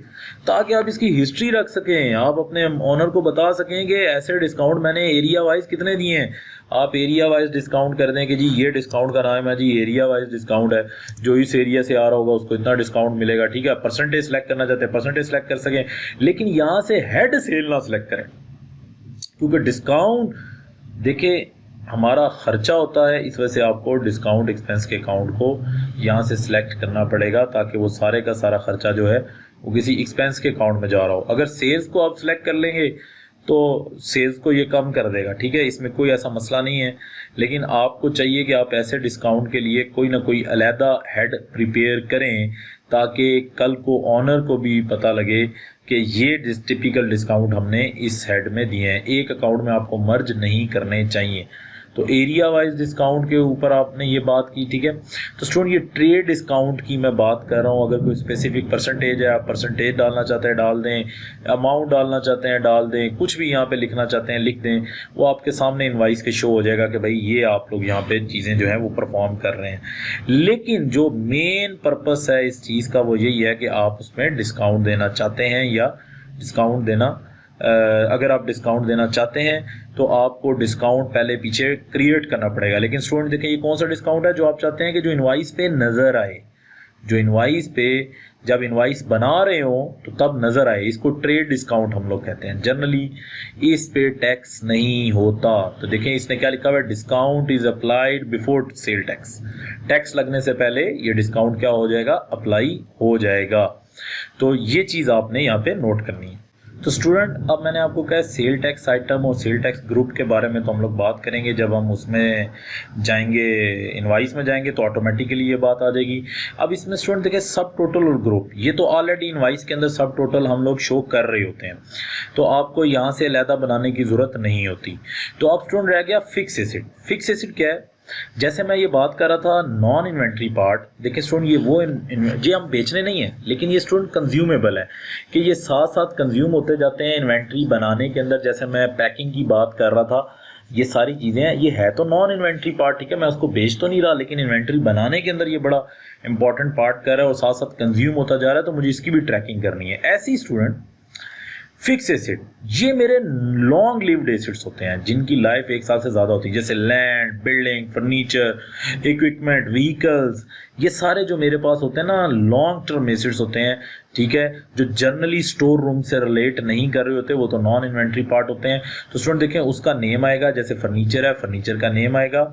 ताकि आप इसकी हिस्ट्री रख सकें, आप अपने ओनर को बता सकें कि ऐसे डिस्काउंट मैंने एरिया वाइज कितने दिए हैं। आप एरिया वाइज डिस्काउंट कर दें कि जी ये डिस्काउंट का नाम है जी एरिया वाइज डिस्काउंट है, जो इस एरिया से आ रहा होगा उसको इतना डिस्काउंट मिलेगा, ठीक है। परसेंटेज सेलेक्ट करना चाहते हैं परसेंटेज सेलेक्ट कर सकें, लेकिन यहाँ से हेड सेल ना सेलेक्ट करें, क्योंकि डिस्काउंट देखिए हमारा खर्चा होता है, इस वजह से आपको डिस्काउंट एक्सपेंस के अकाउंट को यहाँ से सिलेक्ट करना पड़ेगा ताकि वो सारे का सारा खर्चा जो है वो किसी एक्सपेंस के अकाउंट में जा रहा हो। अगर सेल्स को आप सिलेक्ट कर लेंगे तो सेल्स को ये कम कर देगा, ठीक है, इसमें कोई ऐसा मसला नहीं है। लेकिन आपको चाहिए कि आप ऐसे डिस्काउंट के लिए कोई ना कोई अलहदा हेड प्रिपेयर करें ताकि कल को ऑनर को भी पता लगे कि ये टिपिकल डिस्काउंट हमने इस हेड में दिए हैं। एक अकाउंट में आपको मर्ज नहीं करने चाहिए। तो एरिया वाइज डिस्काउंट के ऊपर आपने ये बात की, ठीक है। तो स्टूडेंट ये ट्रेड डिस्काउंट की मैं बात कर रहा हूँ। अगर कोई स्पेसिफिक परसेंटेज है, आप परसेंटेज डालना चाहते हैं डाल दें, अमाउंट डालना चाहते हैं डाल दें, कुछ भी यहाँ पे लिखना चाहते हैं लिख दें, वो आपके सामने इनवाइस के शो हो जाएगा कि भाई ये आप लोग यहाँ पे चीज़ें जो हैं वो परफॉर्म कर रहे हैं। लेकिन जो मेन पर्पस है इस चीज़ का वो यही है कि आप उसमें डिस्काउंट देना चाहते हैं या डिस्काउंट देना अगर आप डिस्काउंट देना चाहते हैं तो आपको डिस्काउंट पहले पीछे क्रिएट करना पड़ेगा। लेकिन स्टूडेंट देखिए ये कौन सा डिस्काउंट है जो आप चाहते हैं कि जो इनवाइस पे नज़र आए, जो इनवाइस पे जब इनवाइस बना रहे हो तो तब नज़र आए, इसको ट्रेड डिस्काउंट हम लोग कहते हैं। जनरली इस पे टैक्स नहीं होता। तो देखें इसने क्या लिखा हुआ है, discount is applied before sale tax. Tax लगने से पहले ये डिस्काउंट क्या हो जाएगा, अप्लाई हो जाएगा। तो ये चीज़ आपने यहाँ पे नोट करनी है। तो स्टूडेंट अब मैंने आपको कहा सेल टैक्स आइटम और सेल टैक्स ग्रुप के बारे में तो हम लोग बात करेंगे जब हम उसमें जाएंगे, इनवाइस में जाएंगे तो ऑटोमेटिकली ये बात आ जाएगी। अब इसमें स्टूडेंट देखिए सब टोटल और ग्रुप, ये तो ऑलरेडी इनवाइस के अंदर सब टोटल हम लोग शो कर रहे होते हैं, तो आपको यहाँ से अलहदा बनाने की ज़रूरत नहीं होती। तो अब स्टूडेंट रह गया फिक्स एसिड। फिक्स एसिड क्या है, जैसे मैं ये बात कर रहा था नॉन इन्वेंट्री पार्ट, देखिए स्टूडेंट ये वो ये हम बेचने नहीं है, लेकिन ये स्टूडेंट कंज्यूमेबल है कि ये साथ साथ कंज्यूम होते जाते हैं इन्वेंट्री बनाने के अंदर। जैसे मैं पैकिंग की बात कर रहा था, ये सारी चीज़ें हैं, ये है तो नॉन इन्वेंट्री पार्ट, ठीक है, मैं उसको बेच तो नहीं रहा, लेकिन इन्वेंट्री बनाने के अंदर ये बड़ा इंपॉर्टेंट पार्ट कर रहा है और साथ साथ कंज्यूम होता जा रहा है, तो मुझे इसकी भी ट्रैकिंग करनी है। ऐसी स्टूडेंट फिक्स एसिड, ये मेरे लॉन्ग लिव्ड एसिड्स होते हैं जिनकी लाइफ 1 साल से ज़्यादा होती है, जैसे land, building, furniture, equipment, vehicles, ये सारे जो मेरे पास होते हैं ना लॉन्ग टर्म एसिड्स होते हैं ठीक है, जो जनरली स्टोर रूम से रिलेट नहीं कर रहे होते वो तो नॉन इन्वेंट्री पार्ट होते हैं। तो स्टूडेंट देखें, उसका नेम आएगा, जैसे फर्नीचर है, फर्नीचर का नेम आएगा,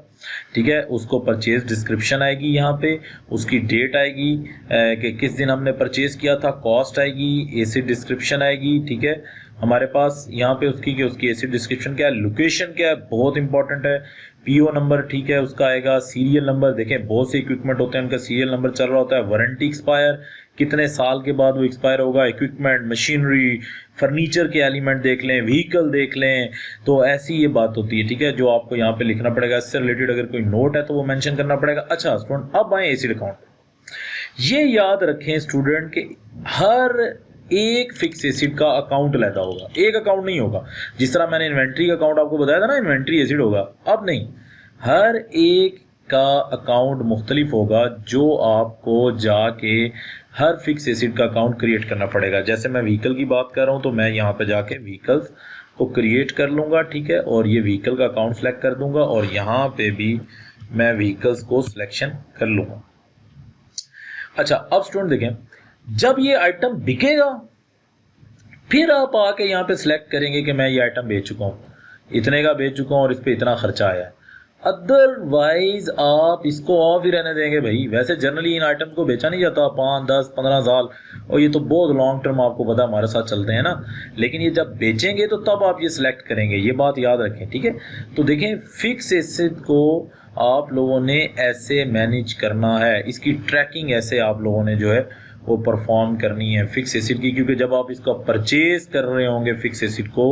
ठीक है, उसको परचेज डिस्क्रिप्शन आएगी, यहाँ पे उसकी डेट आएगी कि किस दिन हमने परचेज किया था, कॉस्ट आएगी, एसिड डिस्क्रिप्शन आएगी, ठीक है, हमारे पास यहाँ पे उसकी एसिड डिस्क्रिप्शन क्या है, लोकेशन क्या है, बहुत इंपॉर्टेंट है, पीओ नंबर, ठीक है, उसका आएगा, सीरियल नंबर, देखें बहुत से इक्विपमेंट होते हैं उनका सीरियल नंबर चल रहा होता है, वारंटी एक्सपायर, कितने साल के बाद वो एक्सपायर होगा, इक्विपमेंट, मशीनरी, फर्नीचर के एलिमेंट देख लें, व्हीकल देख लें, तो ऐसी ये बात होती है, ठीक है, जो आपको यहाँ पे लिखना पड़ेगा। इससे रिलेटेड अगर कोई नोट है तो वो मेंशन करना पड़ेगा। अच्छा स्टूडेंट, अब आए एसिड अकाउंट। ये याद रखें स्टूडेंट के हर एक फिक्स एसिड का अकाउंट लेता होगा, एक अकाउंट नहीं होगा। जिस तरह मैंने इन्वेंट्री का अकाउंट आपको बताया था ना, इन्वेंट्री एसिड होगा, अब नहीं, हर एक का अकाउंट मुख्तलिफ होगा, जो आपको जाके हर फिक्स एसिड का अकाउंट क्रिएट करना पड़ेगा। जैसे मैं व्हीकल की बात कर रहा हूँ तो मैं यहाँ पे जाके व्हीकल्स को क्रिएट कर लूँगा, ठीक है, और ये व्हीकल का अकाउंट सेलेक्ट कर दूंगा और यहाँ पे भी मैं व्हीकल्स को सिलेक्शन कर लूँगा। अच्छा अब स्टूडेंट देखें, जब ये आइटम बिकेगा फिर आप आके यहाँ पे सिलेक्ट करेंगे कि मैं ये आइटम बेच चुका हूँ, इतने का बेच चुका हूँ और इस पर इतना खर्चा आया है। अदरवाइज आप इसको ऑफ ही रहने देंगे भाई। वैसे जनरली इन आइटम्स को बेचा नहीं जाता 5, 10, 15 साल, और ये तो बहुत लॉन्ग टर्म आपको पता हमारे साथ चलते हैं ना, लेकिन ये जब बेचेंगे तो तब आप ये सिलेक्ट करेंगे, ये बात याद रखें, ठीक है। तो देखें, फिक्स एसेट को आप लोगों ने ऐसे मैनेज करना है, इसकी ट्रैकिंग ऐसे आप लोगों ने जो है वो परफॉर्म करनी है फिक्स एसिड की, क्योंकि जब आप इसका परचेज कर रहे होंगे फिक्स एसिड को,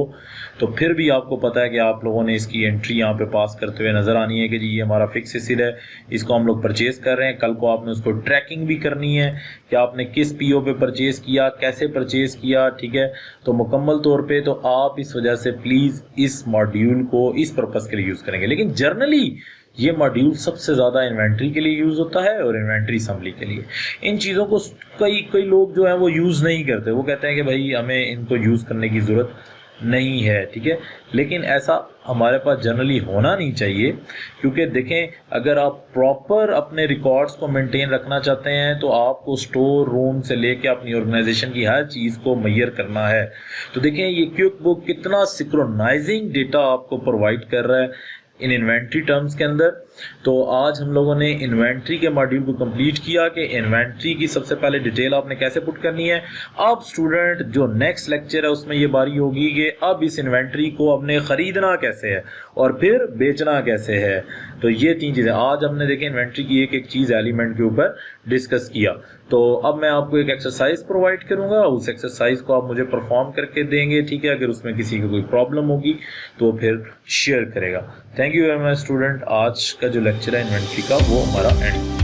तो फिर भी आपको पता है कि आप लोगों ने इसकी एंट्री यहाँ पे पास करते हुए नज़र आनी है कि जी ये हमारा फिक्स एसिड है, इसको हम लोग परचेज कर रहे हैं। कल को आपने उसको ट्रैकिंग भी करनी है कि आपने किस पीओ पे परचेज किया, कैसे परचेज किया, ठीक है। तो मुकम्मल तौर पे तो आप इस वजह से प्लीज़ इस मॉड्यूल को इस पर्पज़ के लिए यूज़ करेंगे। लेकिन जर्नली ये मॉड्यूल सबसे ज़्यादा इन्वेंट्री के लिए यूज़ होता है और इन्वेंट्री असम्बली के लिए। इन चीज़ों को कई लोग जो हैं वो यूज़ नहीं करते, वो कहते हैं कि भाई हमें इनको यूज़ करने की ज़रूरत नहीं है, ठीक है। लेकिन ऐसा हमारे पास जनरली होना नहीं चाहिए, क्योंकि देखें, अगर आप प्रॉपर अपने रिकॉर्ड्स को मेंटेन रखना चाहते हैं तो आपको स्टोर रूम से लेके अपनी ऑर्गेनाइजेशन की हर चीज़ को मैयर करना है। तो देखें, ये क्विक बुक कितना सिंक्रोनाइजिंग डेटा आपको प्रोवाइड कर रहा है इन इन्वेंट्री टर्म्स के अंदर। तो आज हम लोगों ने इन्वेंट्री के मॉड्यूल को कंप्लीट किया कि इन्वेंट्री की सबसे पहले डिटेल आपने कैसे पुट करनी है। अब स्टूडेंट जो नेक्स्ट लेक्चर है उसमें ये बारी होगी कि अब इस इन्वेंट्री को आपने ख़रीदना कैसे है और फिर बेचना कैसे है। तो ये 3 चीज़ें आज हमने देखे इन्वेंट्री की एक एक चीज़ एलिमेंट के ऊपर डिस्कस किया। तो अब मैं आपको एक एक्सरसाइज प्रोवाइड करूंगा, उस एक्सरसाइज को आप मुझे परफॉर्म करके देंगे, ठीक है। अगर उसमें किसी को कोई प्रॉब्लम होगी तो फिर शेयर करेगा। Thank you very much student. आज का जो लेक्चर है इन्वेंट्री का वो हमारा एंड